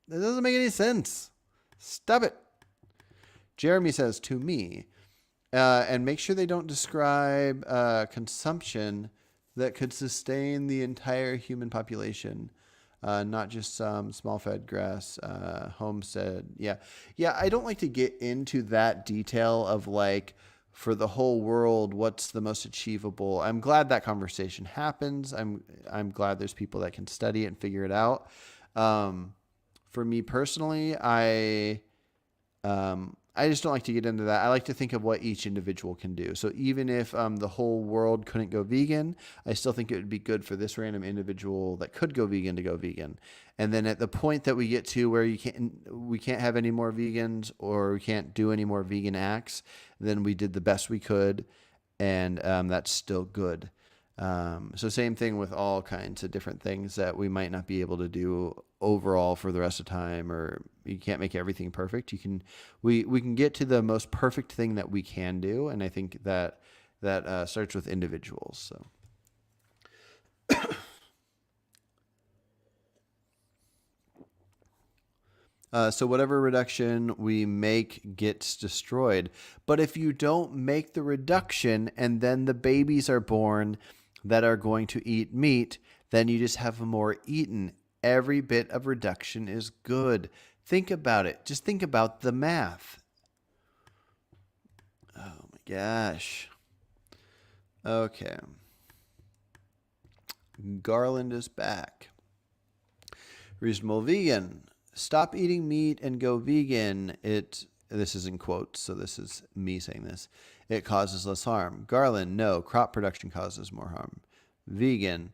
Speaker 1: That doesn't make any sense. Stop it. Jeremy says to me, and make sure they don't describe consumption that could sustain the entire human population. Not just some small-fed grass homestead. Yeah. I don't like to get into that detail of like for the whole world, what's the most achievable. I'm glad that conversation happens. I'm glad there's people that can study it and figure it out. For me personally, I just don't like to get into that. I like to think of what each individual can do. So even if the whole world couldn't go vegan, I still think it would be good for this random individual that could go vegan to go vegan. And then at the point that we get to where we can't have any more vegans or we can't do any more vegan acts, then we did the best we could, and that's still good. So same thing with all kinds of different things that we might not be able to do overall for the rest of time, or you can't make everything perfect. We can get to the most perfect thing that we can do. And I think that starts with individuals. So whatever reduction we make gets destroyed. But if you don't make the reduction and then the babies are born that are going to eat meat, then you just have more eaten. Every bit of reduction is good. Think about it. Just think about the math. Oh my gosh. Okay. Garland is back. Reasonable vegan. Stop eating meat and go vegan. This is in quotes, so this is me saying this. It causes less harm. Garland, no. Crop production causes more harm. Vegan.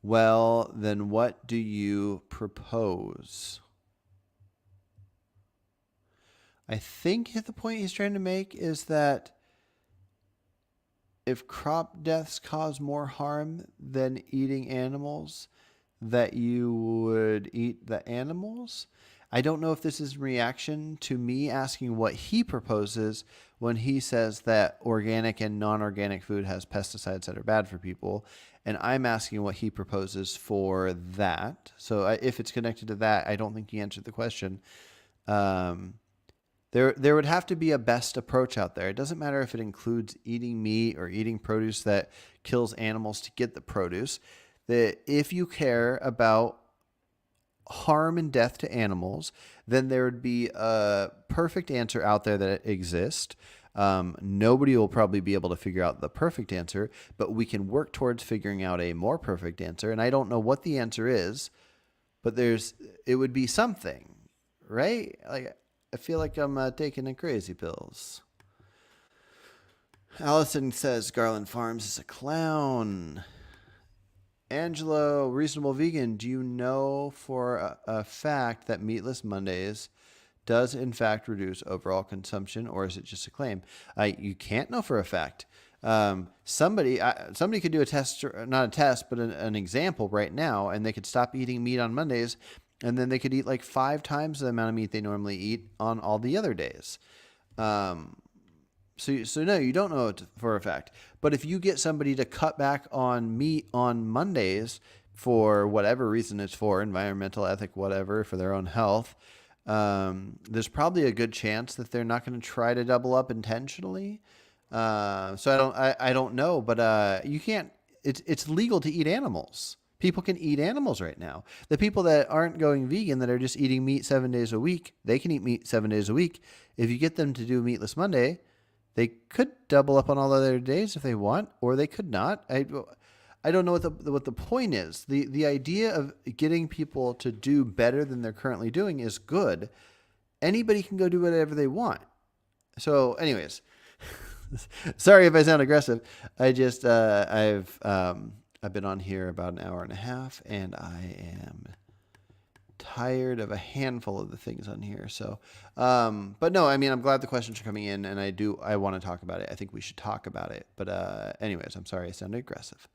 Speaker 1: Well, then what do you propose? I think the point he's trying to make is that if crop deaths cause more harm than eating animals, that you would eat the animals. I don't know if this is in reaction to me asking what he proposes when he says that organic and non-organic food has pesticides that are bad for people. And I'm asking what he proposes for that. So if it's connected to that, I don't think he answered the question. There would have to be a best approach out there. It doesn't matter if it includes eating meat or eating produce that kills animals to get the produce. That if you care about harm and death to animals, then there would be a perfect answer out there that exists. Nobody will probably be able to figure out the perfect answer, but we can work towards figuring out a more perfect answer. And I don't know what the answer is, but it would be something, right? Like, I feel like I'm taking the crazy pills. Allison says Garland Farms is a clown. Angelo, reasonable vegan, do you know for a fact that meatless Mondays does in fact reduce overall consumption, or is it just a claim? You can't know for a fact. Somebody could do a test, not a test, but an example right now, and they could stop eating meat on Mondays, and then they could eat like 5 times the amount of meat they normally eat on all the other days. So no, you don't know it for a fact. But if you get somebody to cut back on meat on Mondays for whatever reason it's for, environmental, ethic, whatever, for their own health, there's probably a good chance that they're not going to try to double up intentionally. So I don't know, but you can't. It's legal to eat animals. People can eat animals right now. The people that aren't going vegan, that are just eating meat 7 days a week, they can eat meat 7 days a week. If you get them to do Meatless Monday, they could double up on all other days if they want, or they could not. I don't know what the point is. The idea of getting people to do better than they're currently doing is good. Anybody can go do whatever they want. So, anyways, sorry if I sound aggressive. I just I've been on here about an hour and a half, and I am tired of a handful of the things on here. So, but no, I mean, I'm glad the questions are coming in, and I want to talk about it. I think we should talk about it. But anyways, I'm sorry I sounded aggressive.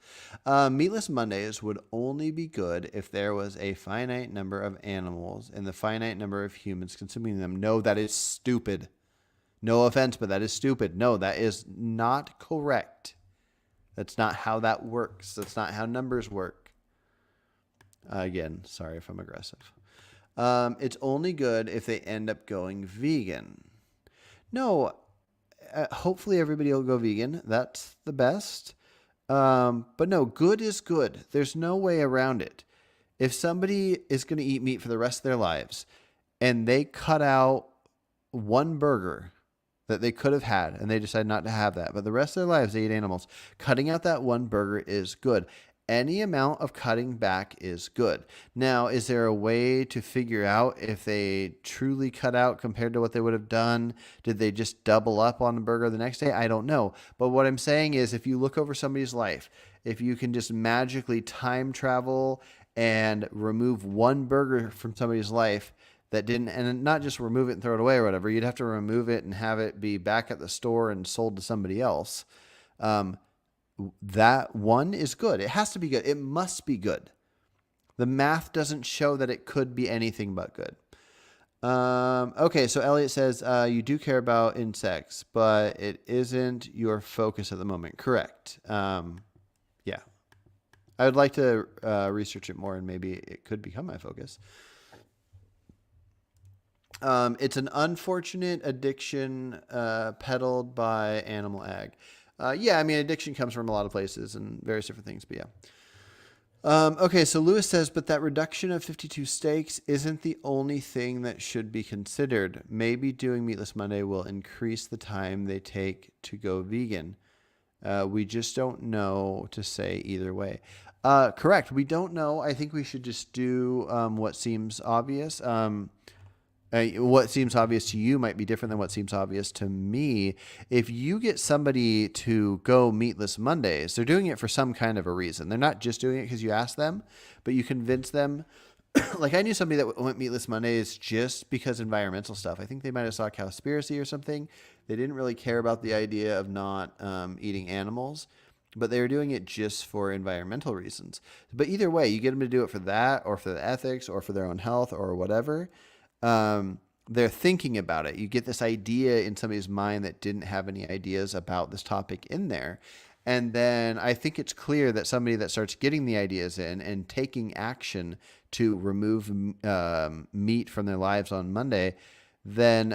Speaker 1: Meatless Mondays would only be good if there was a finite number of animals and the finite number of humans consuming them. No, that is stupid. No offense, but that is stupid. No, that is not correct. That's not how that works. That's not how numbers work. Again, sorry if I'm aggressive. It's only good if they end up going vegan. No, hopefully everybody will go vegan. That's the best. But no, good is good. There's no way around it. If somebody is going to eat meat for the rest of their lives and they cut out one burger that they could have had and they decide not to have that, but the rest of their lives they eat animals, cutting out that one burger is good. Any amount of cutting back is good. Now, is there a way to figure out if they truly cut out compared to what they would have done? Did they just double up on the burger the next day? I don't know. But what I'm saying is, if you look over somebody's life, if you can just magically time travel and remove one burger from somebody's life that didn't, and not just remove it and throw it away or whatever, you'd have to remove it and have it be back at the store and sold to somebody else. That one is good. It has to be good. It must be good. The math doesn't show that it could be anything but good. Okay, so Elliot says, you do care about insects, but it isn't your focus at the moment. Correct. Yeah. I would like to research it more, and maybe it could become my focus. It's an unfortunate addiction peddled by Animal Ag. Yeah, I mean, addiction comes from a lot of places and various different things, but yeah. Okay, so Lewis says, but that reduction of 52 steaks isn't the only thing that should be considered. Maybe doing Meatless Monday will increase the time they take to go vegan. We just don't know to say either way. Correct, we don't know. I think we should just do what seems obvious. What seems obvious to you might be different than what seems obvious to me. If you get somebody to go Meatless Mondays, they're doing it for some kind of a reason. They're not just doing it because you asked them, but you convince them. Like, I knew somebody that went Meatless Mondays just because environmental stuff. I think they might have saw Cowspiracy or something. They didn't really care about the idea of not eating animals, but they were doing it just for environmental reasons. But either way, you get them to do it for that, or for the ethics, or for their own health, or whatever. They're thinking about it. You get this idea in somebody's mind that didn't have any ideas about this topic in there. And then I think it's clear that somebody that starts getting the ideas in and taking action to remove meat from their lives on Monday, then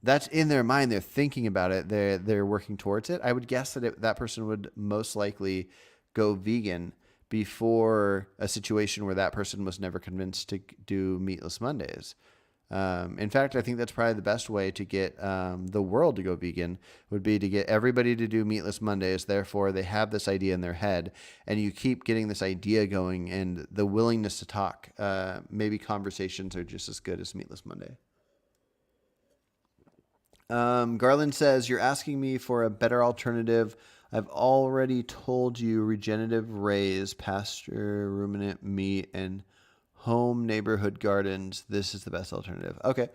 Speaker 1: that's in their mind. They're thinking about it. They're working towards it. I would guess that that person would most likely go vegan before a situation where that person was never convinced to do Meatless Mondays. In fact, I think that's probably the best way to get the world to go vegan would be to get everybody to do Meatless Mondays. Therefore, they have this idea in their head, and you keep getting this idea going and the willingness to talk. Maybe conversations are just as good as Meatless Monday. Garland says, you're asking me for a better alternative. I've already told you regenerative raise, pasture, ruminant meat, and home neighborhood gardens. This is the best alternative. Okay.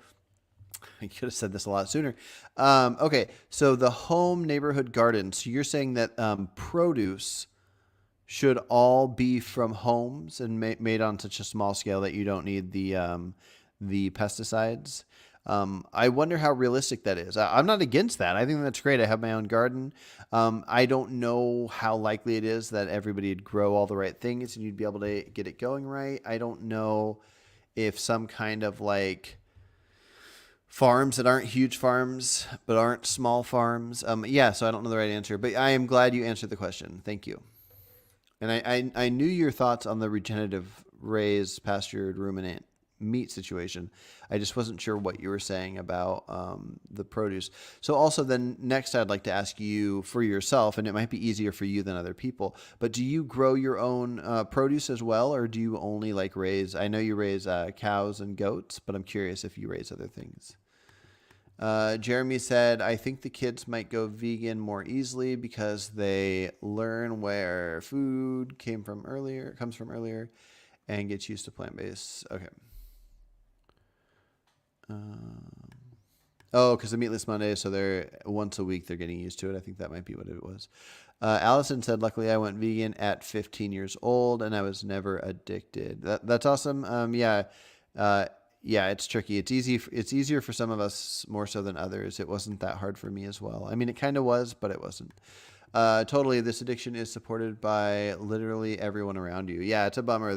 Speaker 1: I could have said this a lot sooner. Okay. So the home neighborhood gardens. So you're saying that produce should all be from homes and made on such a small scale that you don't need the pesticides. I wonder how realistic that is. I'm not against that. I think that's great. I have my own garden. I don't know how likely it is that everybody would grow all the right things and you'd be able to get it going right. I don't know if some kind of like farms that aren't huge farms but aren't small farms. So I don't know the right answer, but I am glad you answered the question. Thank you. And I knew your thoughts on the regenerative raised pastured ruminant meat situation. I just wasn't sure what you were saying about the produce. So also then next I'd like to ask you for yourself, and it might be easier for you than other people, but do you grow your own produce as well, or do you only like raise, I know you raise cows and goats, but I'm curious if you raise other things. Jeremy said, I think the kids might go vegan more easily because they learn where food comes from earlier and gets used to plant-based. Okay. Because the Meatless Monday, so they're once a week, they're getting used to it. I think that might be what it was. Allison said, luckily I went vegan at 15 years old and I was never addicted. That's awesome. It's tricky. It's easier for some of us more so than others. It wasn't that hard for me as well. I mean, it kind of was, but it wasn't. Totally. This addiction is supported by literally everyone around you. Yeah, it's a bummer.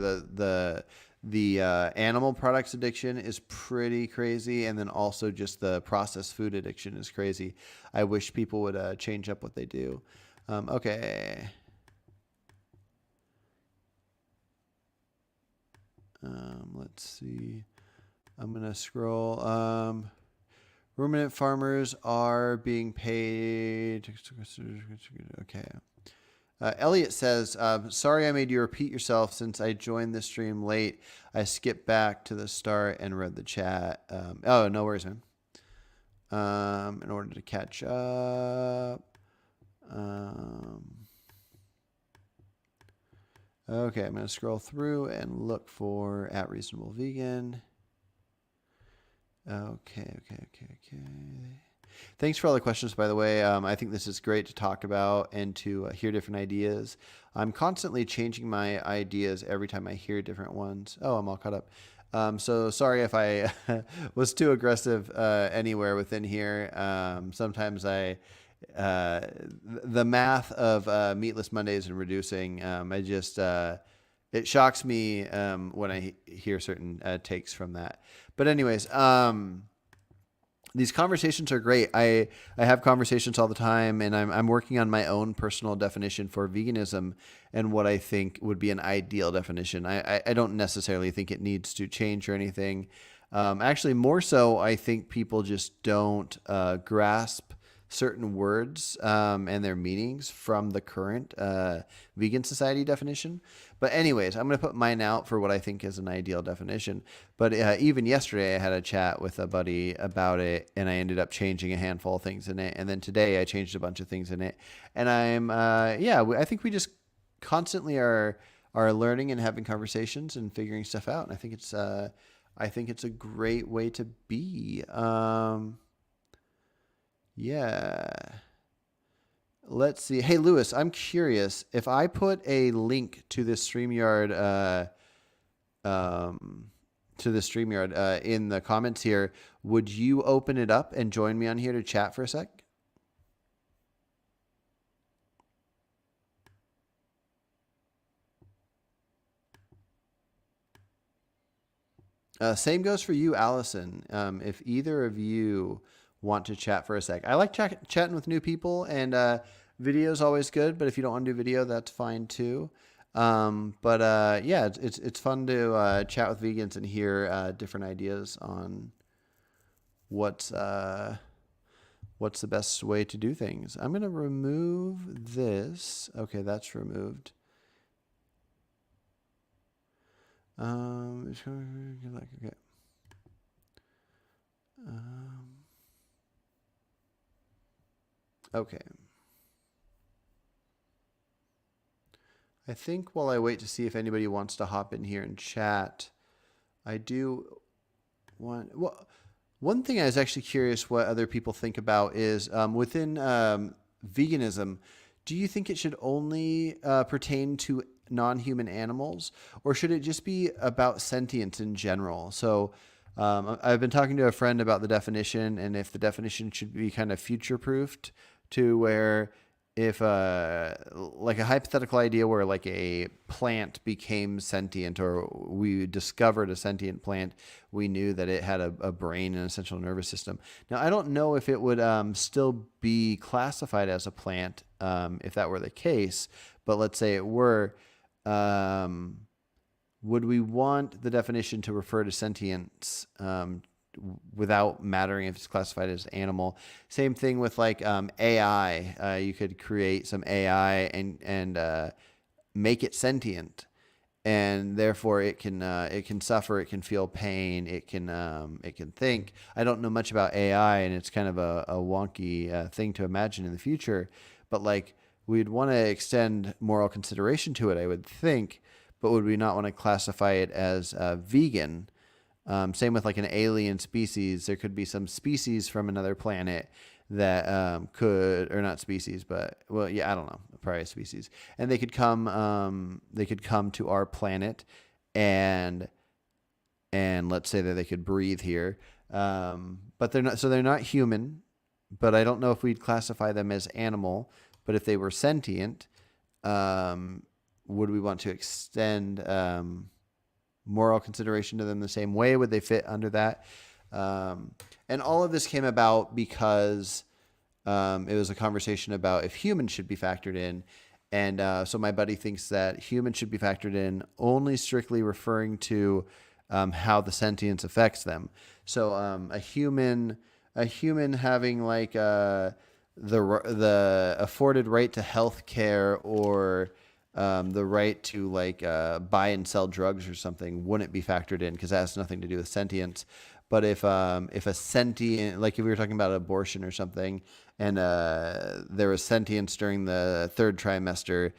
Speaker 1: The animal products addiction is pretty crazy. And then also just the processed food addiction is crazy. I wish people would change up what they do. Okay. Let's see. I'm going to scroll. Ruminant farmers are being paid. Okay. Elliot says, sorry I made you repeat yourself since I joined the stream late. I skipped back to the start and read the chat. No worries, man. In order to catch up. Okay, I'm going to scroll through and look for @ReasonableVegan. Okay. Thanks for all the questions, by the way. I think this is great to talk about and to hear different ideas. I'm constantly changing my ideas every time I hear different ones. Oh, I'm all caught up. So sorry if I was too aggressive anywhere within here. Sometimes the math of Meatless Mondays and reducing, it shocks me when I hear certain takes from that. But anyways, these conversations are great. I have conversations all the time, and I'm working on my own personal definition for veganism and what I think would be an ideal definition. I don't necessarily think it needs to change or anything. Actually, more so, I think people just don't grasp certain words and their meanings from the current vegan society definition. But anyways, I'm going to put mine out for what I think is an ideal definition. But even yesterday I had a chat with a buddy about it, and I ended up changing a handful of things in it. And then today I changed a bunch of things in it. And I think we just constantly are learning and having conversations and figuring stuff out. And I think it's a great way to be. Yeah. Let's see. Hey, Lewis, I'm curious if I put a link to this StreamYard, in the comments here, would you open it up and join me on here to chat for a sec? Same goes for you, Allison. If either of you want to chat for a sec. I like chatting with new people, and video is always good, but if you don't want to do video, that's fine too. Yeah, it's fun to chat with vegans and hear different ideas on what's the best way to do things. I'm gonna remove this. Okay, that's removed. Okay. Okay. I think while I wait to see if anybody wants to hop in here and chat, I do want. Well, one thing I was actually curious what other people think about is within veganism, do you think it should only pertain to non-human animals, or should it just be about sentience in general? So I've been talking to a friend about the definition, and if the definition should be kind of future-proofed to where if like a hypothetical idea where like a plant became sentient, or we discovered a sentient plant, we knew that it had a brain and a central nervous system. Now, I don't know if it would still be classified as a plant if that were the case, but let's say it were. Would we want the definition to refer to sentience without mattering if it's classified as animal? Same thing with like AI. You could create some AI and make it sentient, and therefore it can suffer, it can feel pain, it can think. I don't know much about AI, and it's kind of a wonky thing to imagine in the future, but like we'd want to extend moral consideration to it, I would think. But would we not want to classify it as vegan? Same with like an alien species. There could be some species from another planet that could, or not species, but well, yeah, I don't know, probably a species, and they could come to our planet, and let's say that they could breathe here, but they're not human. But I don't know if we'd classify them as animal. But if they were sentient, would we want to extend moral consideration to them the same way? Would they fit under that? And all of this came about because it was a conversation about if humans should be factored in. And so my buddy thinks that humans should be factored in only strictly referring to how the sentience affects them. So a human having like the afforded right to health care, or the right to like buy and sell drugs or something wouldn't be factored in because that has nothing to do with sentience. But if a sentient, like if we were talking about abortion or something, and there was sentience during the third trimester,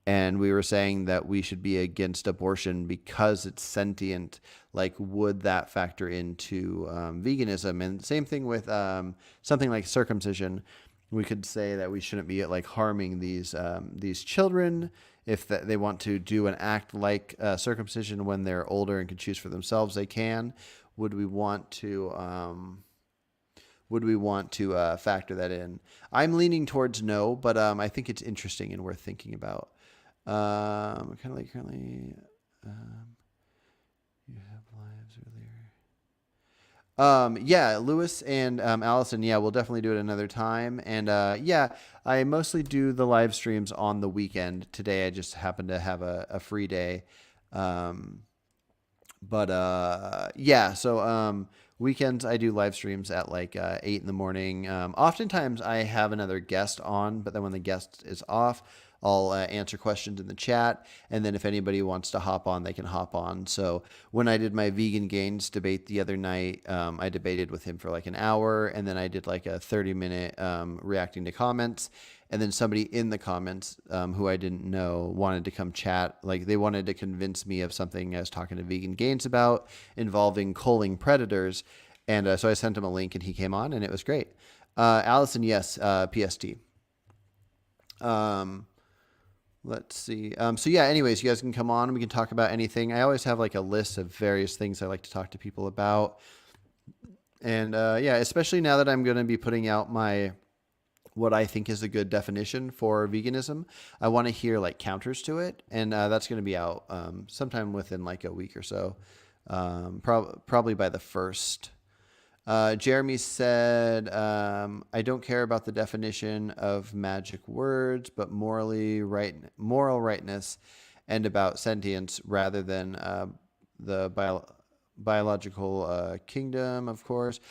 Speaker 1: and we were saying that we should be against abortion because it's sentient, like would that factor into veganism? And same thing with something like circumcision. We could say that we shouldn't be like harming these children if they want to do an act like circumcision when they're older and can choose for themselves. They can. Would we want to factor that in? I'm leaning towards no, but I think it's interesting and worth thinking about. Kind of like currently, you have lives earlier. Yeah, Lewis and Allison, yeah, we'll definitely do it another time. And yeah, I mostly do the live streams on the weekend. Today I just happened to have a free day. Yeah, so weekends I do live streams at like 8 in the morning. Oftentimes I have another guest on, but then when the guest is off, I'll answer questions in the chat, and then if anybody wants to hop on, they can hop on. So when I did my Vegan Gains debate the other night, I debated with him for like an hour, and then I did like a 30-minute reacting to comments, and then somebody in the comments who I didn't know wanted to come chat. Like they wanted to convince me of something I was talking to Vegan Gains about involving culling predators, and so I sent him a link, and he came on, and it was great. Allison, yes, PST. Let's see. So yeah, anyways, you guys can come on and we can talk about anything. I always have like a list of various things I like to talk to people about. And yeah, especially now that I'm going to be putting out what I think is a good definition for veganism, I want to hear like counters to it. And that's going to be out sometime within like a week or so, probably by the 1st. Jeremy said, I don't care about the definition of magic words, but moral rightness and about sentience rather than the biological kingdom, of course.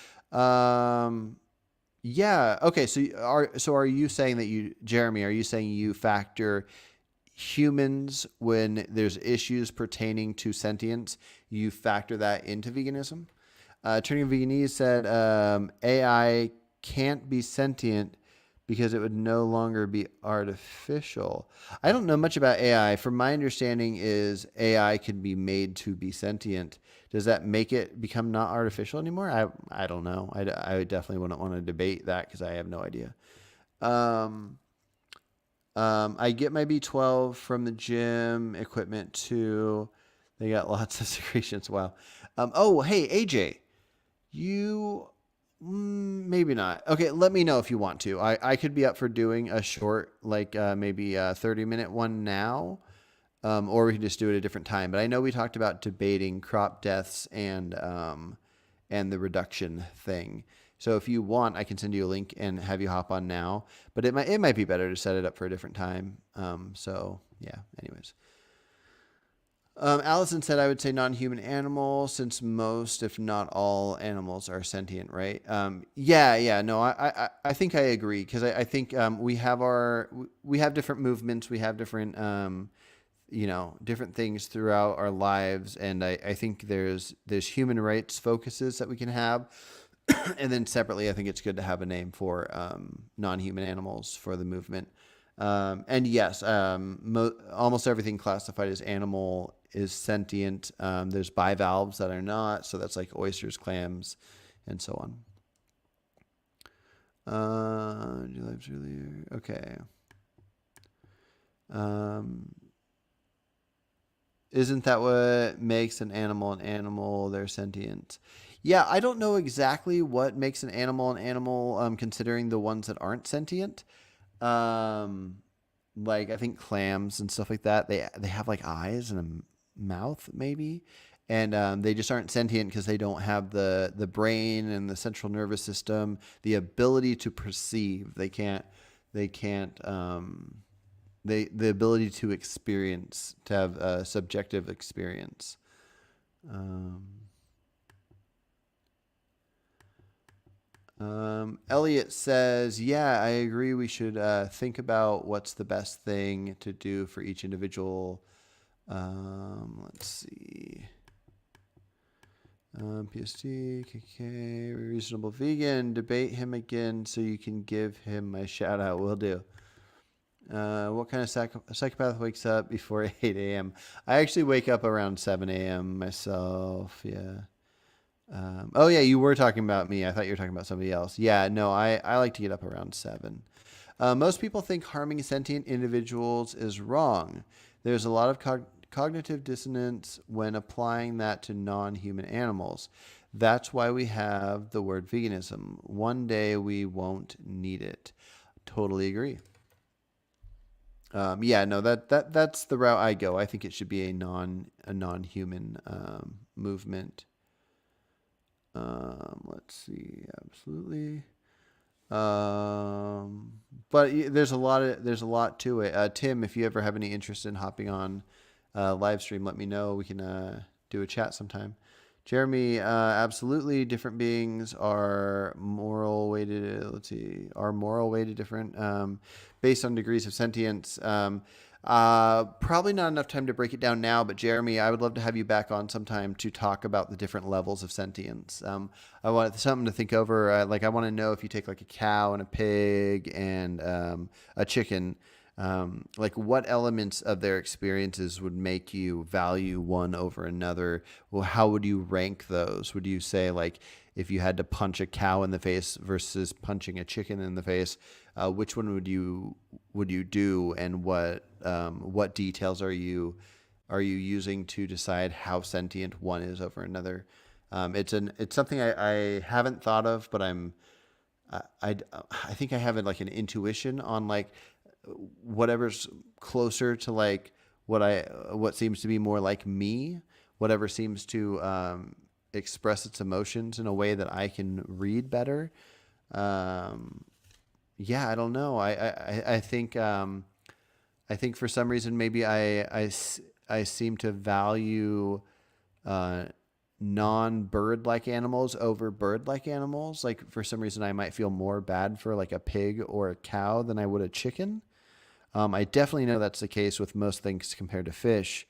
Speaker 1: Yeah. Okay. So are you saying that Jeremy? Are you saying you factor humans when there's issues pertaining to sentience? You factor that into veganism? Turning Veganese said AI can't be sentient because it would no longer be artificial. I don't know much about AI. From my understanding is AI can be made to be sentient. Does that make it become not artificial anymore? I don't know. I definitely wouldn't want to debate that because I have no idea. I get my B12 from the gym equipment too. They got lots of secretions. Wow. Oh, hey, AJ, you maybe not. Okay, let me know if you want to. I could be up for doing a short, like maybe a 30-minute one now, or we can just do it at a different time. But I know we talked about debating crop deaths and the reduction thing. So if you want, I can send you a link and have you hop on now. But it might be better to set it up for a different time. So yeah. Anyways. Allison said, I would say non-human animal since most, if not all, animals are sentient, right? Yeah. No, I think I agree because I think we have different movements, we have different different things throughout our lives, and I think there's human rights focuses that we can have, and then separately, I think it's good to have a name for non-human animals for the movement. And yes, almost everything classified as animal is sentient. There's bivalves that are not, so that's like oysters, clams, and so on. Your lives earlier. Okay. Isn't that what makes an animal an animal? They're sentient. Yeah, I don't know exactly what makes an animal an animal, considering the ones that aren't sentient. Like I think clams and stuff like that, they have like eyes and a mouth maybe, and they just aren't sentient because they don't have the brain and the central nervous system, the ability to perceive. The ability to experience, to have a subjective experience. Elliot says, yeah, I agree. We should think about what's the best thing to do for each individual. Let's see. PST, KK, reasonable vegan. Debate him again so you can give him my shout out. Will do. What kind of psychopath wakes up before 8 a.m.? I actually wake up around 7 a.m. myself. Yeah. Oh yeah, you were talking about me. I thought you were talking about somebody else. Yeah, no, I like to get up around 7. Most people think harming sentient individuals is wrong. There's a lot of cognitive dissonance when applying that to non-human animals. That's why we have the word veganism. One day we won't need it. Totally agree. Yeah, no, that's the route I go. I think it should be a non-human movement. Let's see, absolutely. But there's a lot to it. Tim, if you ever have any interest in hopping on live stream, let me know. We can do a chat sometime. Jeremy, absolutely. Different beings are moral weighted. Let's see, are moral weighted different based on degrees of sentience. Probably not enough time to break it down now, but Jeremy, I would love to have you back on sometime to talk about the different levels of sentience. I want something to think over. I want to know if you take like a cow and a pig and a chicken, like what elements of their experiences would make you value one over another? Well, how would you rank those? Would you say like if you had to punch a cow in the face versus punching a chicken in the face, which one would you do, and what details are you using to decide how sentient one is over another? It's something I haven't thought of, but I think I have like an intuition on like whatever's closer to like what seems to be more like me, whatever seems to express its emotions in a way that I can read better. Yeah, I don't know. I think I think for some reason maybe I seem to value non-bird-like animals over bird-like animals. Like for some reason I might feel more bad for like a pig or a cow than I would a chicken. I definitely know that's the case with most things compared to fish.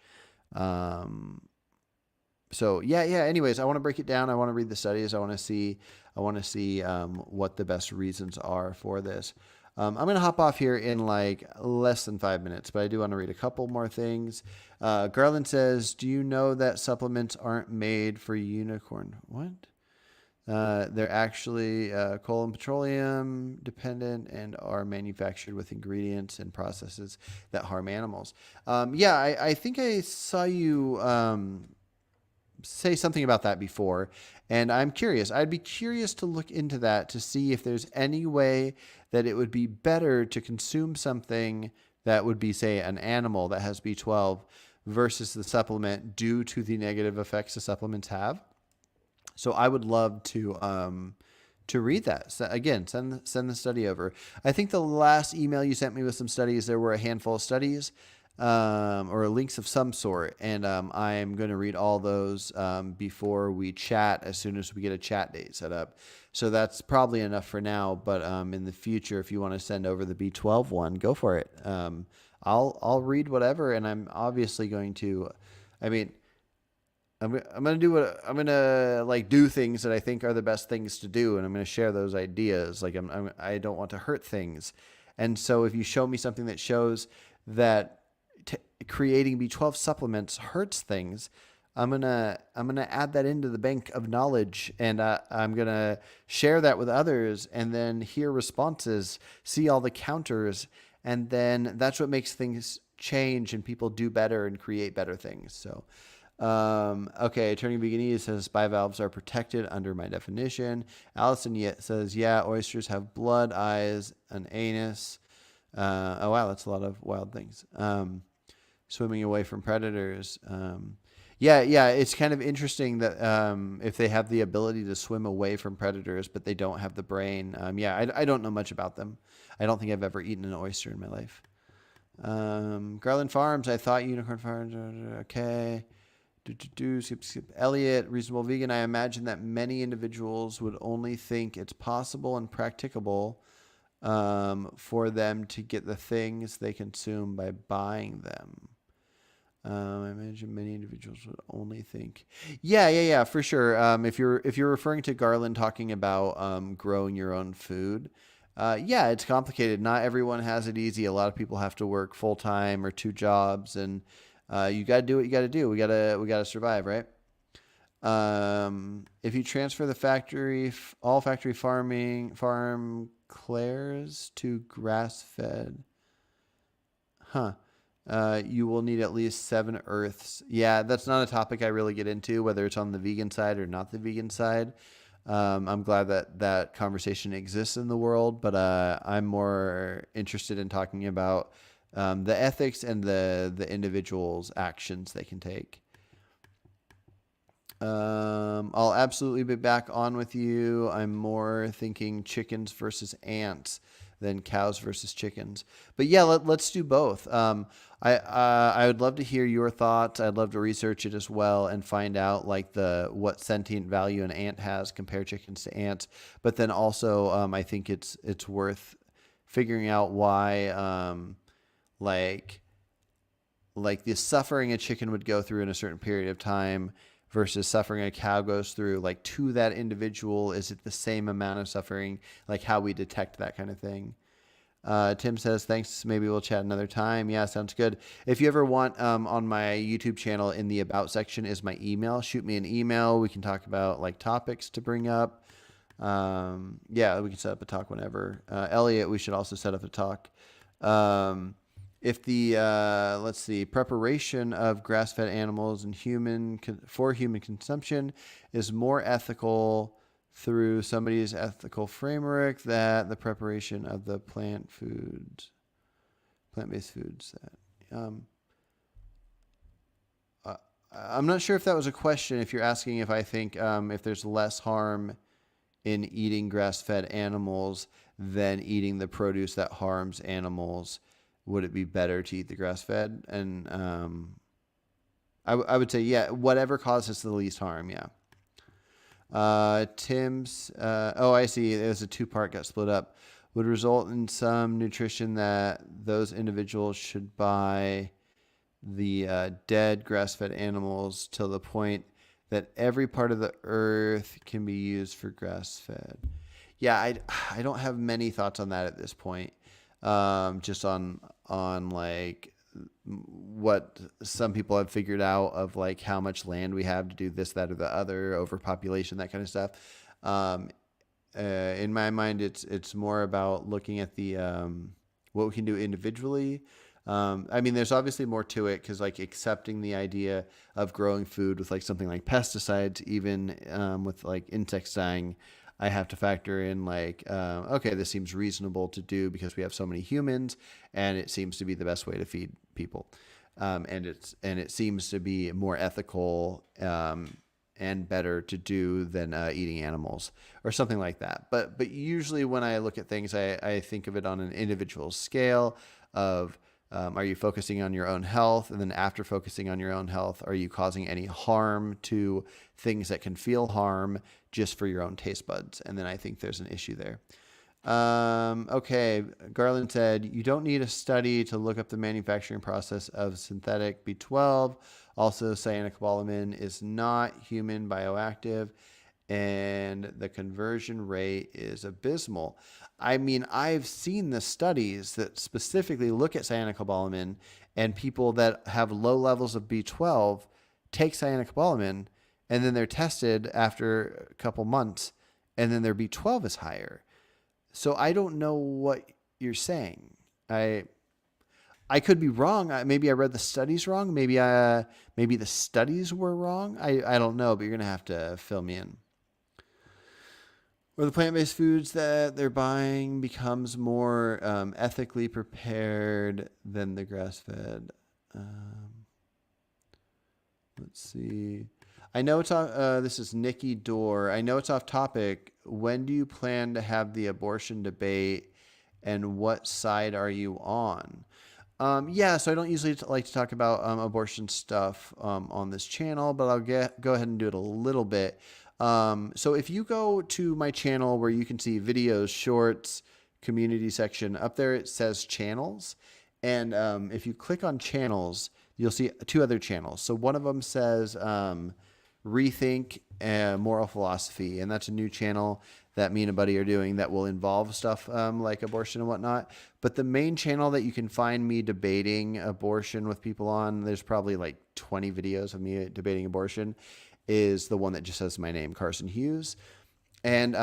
Speaker 1: So yeah. Anyways, I want to break it down. I want to read the studies. I want to see what the best reasons are for this. I'm going to hop off here in like less than 5 minutes, but I do want to read a couple more things. Garland says, do you know that supplements aren't made for unicorn? What? They're actually coal and petroleum dependent and are manufactured with ingredients and processes that harm animals. I think I saw you say something about that before, and I'm curious. I'd be curious to look into that to see if there's any way that it would be better to consume something that would be, say, an animal that has B12 versus the supplement due to the negative effects the supplements have. So I would love to read that. So again, send the study over. I think the last email you sent me with some studies, there were a handful of studies or links of some sort, and I'm going to read all those before we chat as soon as we get a chat date set up. So that's probably enough for now, but in the future, if you want to send over the B12 one, go for it. I'll read whatever, and I'm obviously going to, I'm gonna like do things that I think are the best things to do, and I'm gonna share those ideas. Like I don't want to hurt things, and so if you show me something that shows that creating B12 supplements hurts things, I'm gonna add that into the bank of knowledge, and I'm gonna share that with others, and then hear responses, see all the counters, and then that's what makes things change and people do better and create better things. So. Okay, Turning Veganese says bivalves are protected under my definition. Allison says, yeah, oysters have blood, eyes, an anus. Oh wow, that's a lot of wild things. Swimming away from predators. Yeah, it's kind of interesting that if they have the ability to swim away from predators, but they don't have the brain. I don't know much about them. I don't think I've ever eaten an oyster in my life. Garland Farms, I thought unicorn farms. Okay. Skip. Elliot, reasonable vegan. I imagine that many individuals would only think it's possible and practicable for them to get the things they consume by buying them. I imagine many individuals would only think. Yeah, for sure. If you're referring to Garland talking about growing your own food, it's complicated. Not everyone has it easy. A lot of people have to work full time or 2 jobs, and you got to do what you got to do. We got to survive, right? If you transfer the all factory farm Claire's to grass-fed, you will need at least 7 earths. Yeah, that's not a topic I really get into, whether it's on the vegan side or not the vegan side. I'm glad that conversation exists in the world, but I'm more interested in talking about the ethics and the individual's actions they can take. I'll absolutely be back on with you. I'm more thinking chickens versus ants than cows versus chickens. But yeah, let's do both. I would love to hear your thoughts. I'd love to research it as well and find out like what sentient value an ant has, compare chickens to ants. But then also, I think it's worth figuring out why like the suffering a chicken would go through in a certain period of time versus suffering a cow goes through, like to that individual, is it the same amount of suffering? Like how we detect that kind of thing. Tim says, thanks. Maybe we'll chat another time. Yeah, sounds good. If you ever want, on my YouTube channel in the about section is my email. Shoot me an email. We can talk about like topics to bring up. We can set up a talk whenever. Elliot, we should also set up a talk. If the, let's see, preparation of grass-fed animals and for human consumption is more ethical through somebody's ethical framework that the preparation of the plant-based foods. I'm not sure if that was a question. If you're asking if I think if there's less harm in eating grass-fed animals than eating the produce that harms animals, would it be better to eat the grass-fed? And I would say, yeah, whatever causes the least harm, yeah. Tim's, oh, I see. It was a two-part, got split up. Would result in some nutrition that those individuals should buy the dead grass-fed animals till the point that every part of the earth can be used for grass-fed. Yeah, I don't have many thoughts on that at this point. Just on like what some people have figured out of like how much land we have to do this, that, or the other, overpopulation, that kind of stuff. In my mind, it's more about looking at the what we can do individually. I mean, there's obviously more to it because like accepting the idea of growing food with like something like pesticides, even with like insects dying, I have to factor in like, okay, this seems reasonable to do because we have so many humans, and it seems to be the best way to feed people, and it seems to be more ethical and better to do than eating animals or something like that. But usually when I look at things, I think of it on an individual scale of are you focusing on your own health? And then after focusing on your own health, are you causing any harm to things that can feel harm just for your own taste buds? And then I think there's an issue there. Okay. Garland said, you don't need a study to look up the manufacturing process of synthetic B12. Also, cyanocobalamin is not human bioactive, and the conversion rate is abysmal. I mean, I've seen the studies that specifically look at cyanocobalamin, and people that have low levels of B12 take cyanocobalamin, and then they're tested after a couple months, and then their B12 is higher. So I don't know what you're saying. I could be wrong. Maybe I read the studies wrong. Maybe the studies were wrong. I don't know, but you're going to have to fill me in. Or the plant-based foods that they're buying becomes more ethically prepared than the grass-fed. Let's see. I know it's off. This is Nikki Dorr. I know it's off topic. When do you plan to have the abortion debate, and what side are you on? Yeah, so I don't usually like to talk about abortion stuff on this channel, but I'll go ahead and do it a little bit. So if you go to my channel where you can see videos, shorts, community section, up there it says channels. And if you click on channels, you'll see two other channels. So one of them says Rethink Moral Philosophy, and that's a new channel that me and a buddy are doing that will involve stuff like abortion and whatnot. But the main channel that you can find me debating abortion with people on, there's probably like 20 videos of me debating abortion, is the one that just says my name, Carson Hughes. And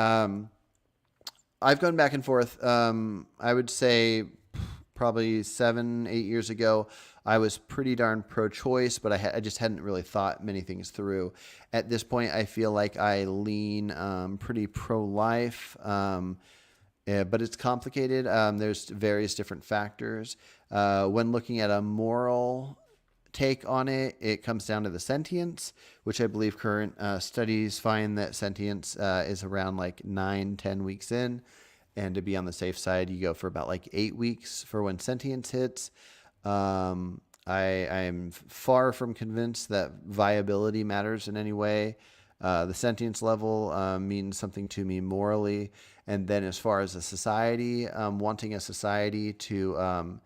Speaker 1: I've gone back and forth. I would say probably 7-8 years ago, I was pretty darn pro-choice, but I just hadn't really thought many things through. At this point, I feel like I lean pretty pro-life, but it's complicated. There's various different factors. When looking at a moral take on it, it comes down to the sentience, which I believe current studies find that sentience is around like 9-10 weeks in. And to be on the safe side, you go for about like 8 weeks for when sentience hits. I am far from convinced that viability matters in any way. The sentience level means something to me morally. And then as far as a society, wanting a society to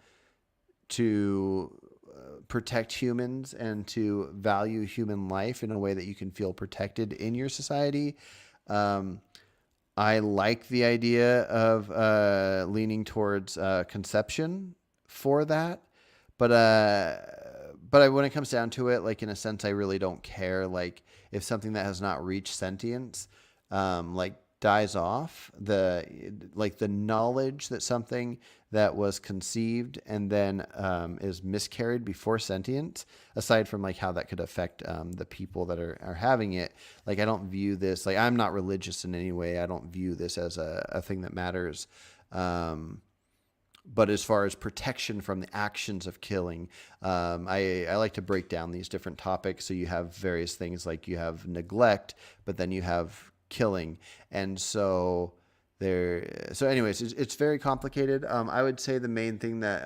Speaker 1: protect humans and to value human life in a way that you can feel protected in your society. I like the idea of leaning towards conception for that, but when it comes down to it, like in a sense, I really don't care. Like if something that has not reached sentience, like dies off, the knowledge that something that was conceived and then is miscarried before sentience, aside from like how that could affect the people that are having it, like I don't view this, like I'm not religious in any way. I don't view this as a thing that matters. But as far as protection from the actions of killing, I like to break down these different topics. So you have various things, like you have neglect, but then you have killing. And so anyways, it's very complicated. I would say the main thing that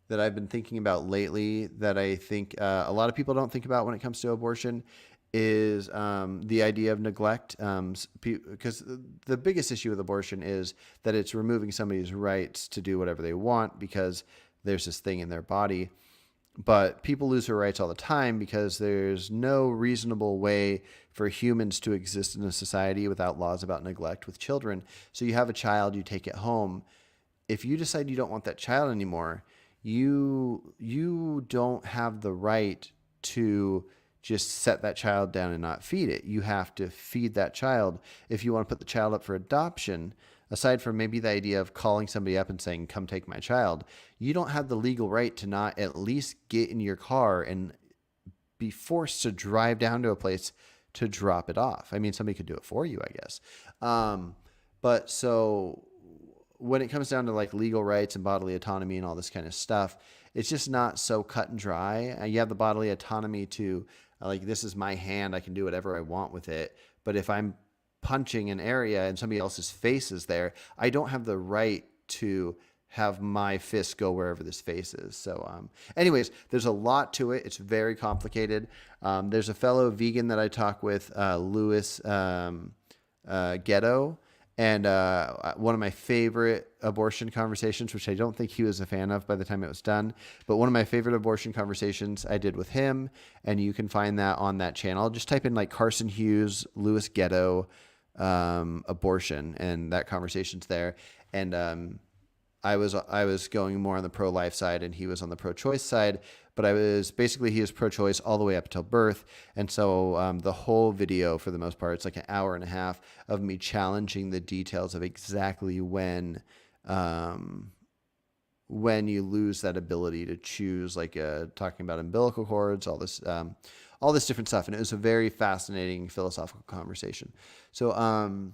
Speaker 1: that I've been thinking about lately that I think a lot of people don't think about when it comes to abortion is the idea of neglect. Because the biggest issue with abortion is that it's removing somebody's rights to do whatever they want because there's this thing in their body. But people lose their rights all the time because there's no reasonable way for humans to exist in a society without laws about neglect with children. So you have a child, you take it home. If you decide you don't want that child anymore, you don't have the right to just set that child down and not feed it. You have to feed that child. If you want to put the child up for adoption, aside from maybe the idea of calling somebody up and saying, come take my child, you don't have the legal right to not at least get in your car and be forced to drive down to a place to drop it off. I mean, somebody could do it for you, I guess. But so when it comes down to like legal rights and bodily autonomy and all this kind of stuff, it's just not so cut and dry. You have the bodily autonomy to like, this is my hand, I can do whatever I want with it. But if I'm punching an area and somebody else's face is there, I don't have the right to have my fist go wherever this face is. So anyways, there's a lot to it. It's very complicated. There's a fellow vegan that I talk with, Louis Ghetto. And one of my favorite abortion conversations, which I don't think he was a fan of by the time it was done, but one of my favorite abortion conversations I did with him, and you can find that on that channel. Just type in like Carson Hughes, Louis Ghetto, abortion, and that conversation's there. And I was going more on the pro-life side, and he was on the pro-choice side. But he was pro-choice all the way up until birth. And so the whole video, for the most part, it's like an hour and a half of me challenging the details of exactly when you lose that ability to choose, like talking about umbilical cords, all this different stuff. And it was a very fascinating philosophical conversation. So I'm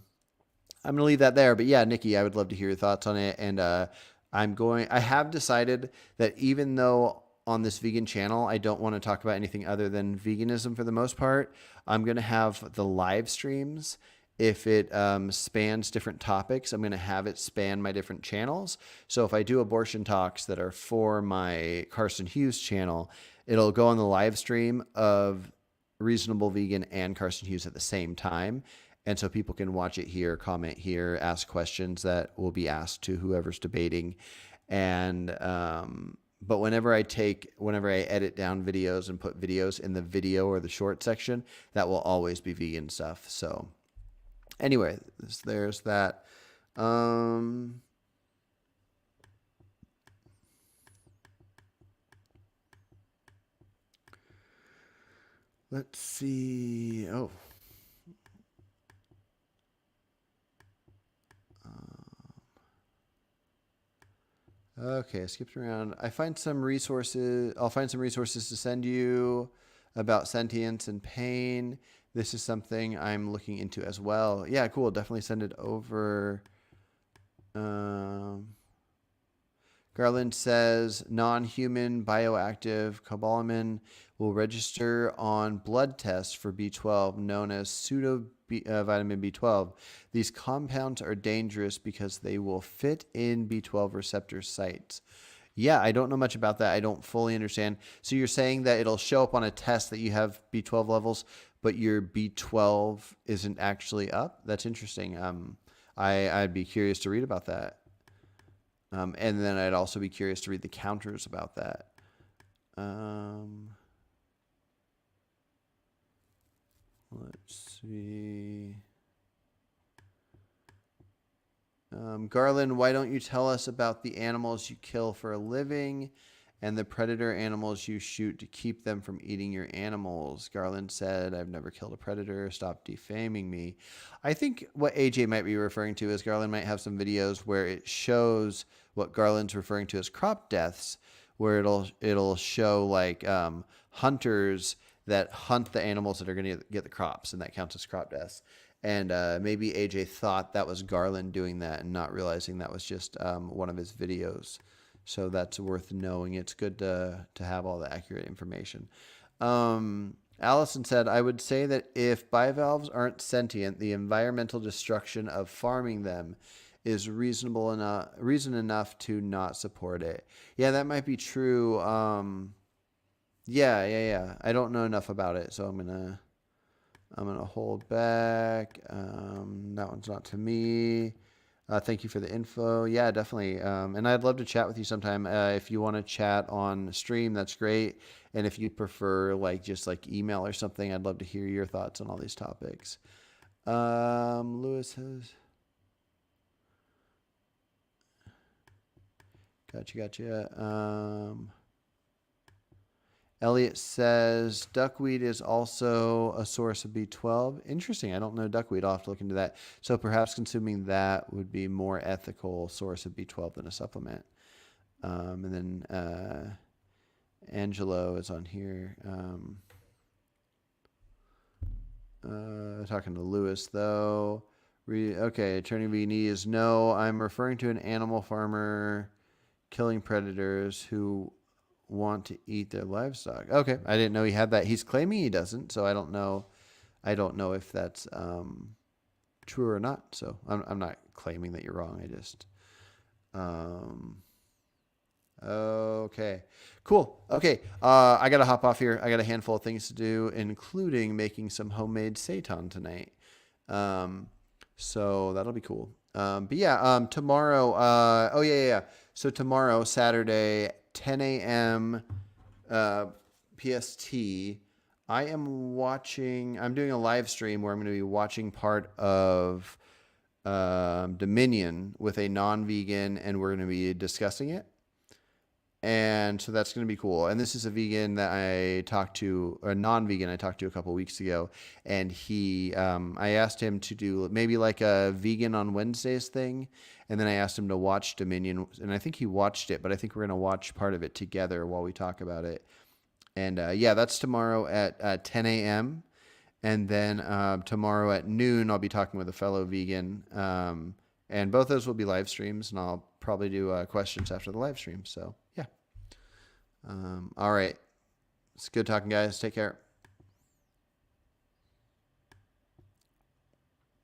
Speaker 1: going to leave that there. But yeah, Nikki, I would love to hear your thoughts on it. And I have decided that even though on this vegan channel, I don't want to talk about anything other than veganism for the most part, I'm going to have the live streams. If it spans different topics, I'm going to have it span my different channels. So if I do abortion talks that are for my Carson Hughes channel, it'll go on the live stream of Reasonable Vegan and Carson Hughes at the same time. And so people can watch it here, comment here, ask questions that will be asked to whoever's debating. And but whenever I edit down videos and put videos in the video or the short section, that will always be vegan stuff. So anyway, there's that. Let's see. Oh. Okay, I skipped around. I'll find some resources to send you about sentience and pain. This is something I'm looking into as well. Yeah, cool. Definitely send it over. Garland says non-human bioactive cobalamin will register on blood tests for B12 known as vitamin B12. These compounds are dangerous because they will fit in B12 receptor sites. Yeah, I don't know much about that. I don't fully understand. So you're saying that it'll show up on a test that you have B12 levels, but your B12 isn't actually up? That's interesting. I'd be curious to read about that. And then I'd also be curious to read the counters about that. Let's see. Garland, why don't you tell us about the animals you kill for a living and the predator animals you shoot to keep them from eating your animals? Garland said, I've never killed a predator. Stop defaming me. I think what AJ might be referring to is Garland might have some videos where it shows what Garland's referring to as crop deaths, where it'll show like hunters that hunt the animals that are going to get the crops, and that counts as crop deaths. And maybe AJ thought that was Garland doing that and not realizing that was just one of his videos. So that's worth knowing. It's good to have all the accurate information. Allison said, I would say that if bivalves aren't sentient, the environmental destruction of farming them is reason enough to not support it. Yeah, that might be true. Yeah. I don't know enough about it, so I'm gonna hold back. That one's not to me. Thank you for the info. Yeah, definitely. And I'd love to chat with you sometime. If you want to chat on stream, that's great. And if you prefer just email or something, I'd love to hear your thoughts on all these topics. Lewis has. Gotcha. Elliot says duckweed is also a source of B12. Interesting. I don't know duckweed. I'll have to look into that. So perhaps consuming that would be more ethical source of B12 than a supplement. And then Angelo is on here. Talking to Lewis though. Okay, turning vegan is no. I'm referring to an animal farmer killing predators who want to eat their livestock. Okay, I didn't know he had that. He's claiming he doesn't, so I don't know if that's true or not. So I'm not claiming that you're wrong. I just okay, cool. Okay, I gotta hop off here. I got a handful of things to do, including making some homemade seitan tonight. So that'll be cool. But yeah, tomorrow. Oh yeah. So tomorrow, Saturday, 10 a.m. PST. I'm doing a live stream where I'm going to be watching part of Dominion with a non-vegan, and we're going to be discussing it. And so that's going to be cool. And this is a vegan that I talked to, or a non-vegan I talked to a couple weeks ago. And I asked him to do maybe like a vegan on Wednesdays thing. And then I asked him to watch Dominion. And I think he watched it, but I think we're going to watch part of it together while we talk about it. And yeah, that's tomorrow at 10 a.m. And then tomorrow at noon, I'll be talking with a fellow vegan. And both those will be live streams. And I'll probably do questions after the live stream. So yeah. All right. It's good talking, guys. Take care.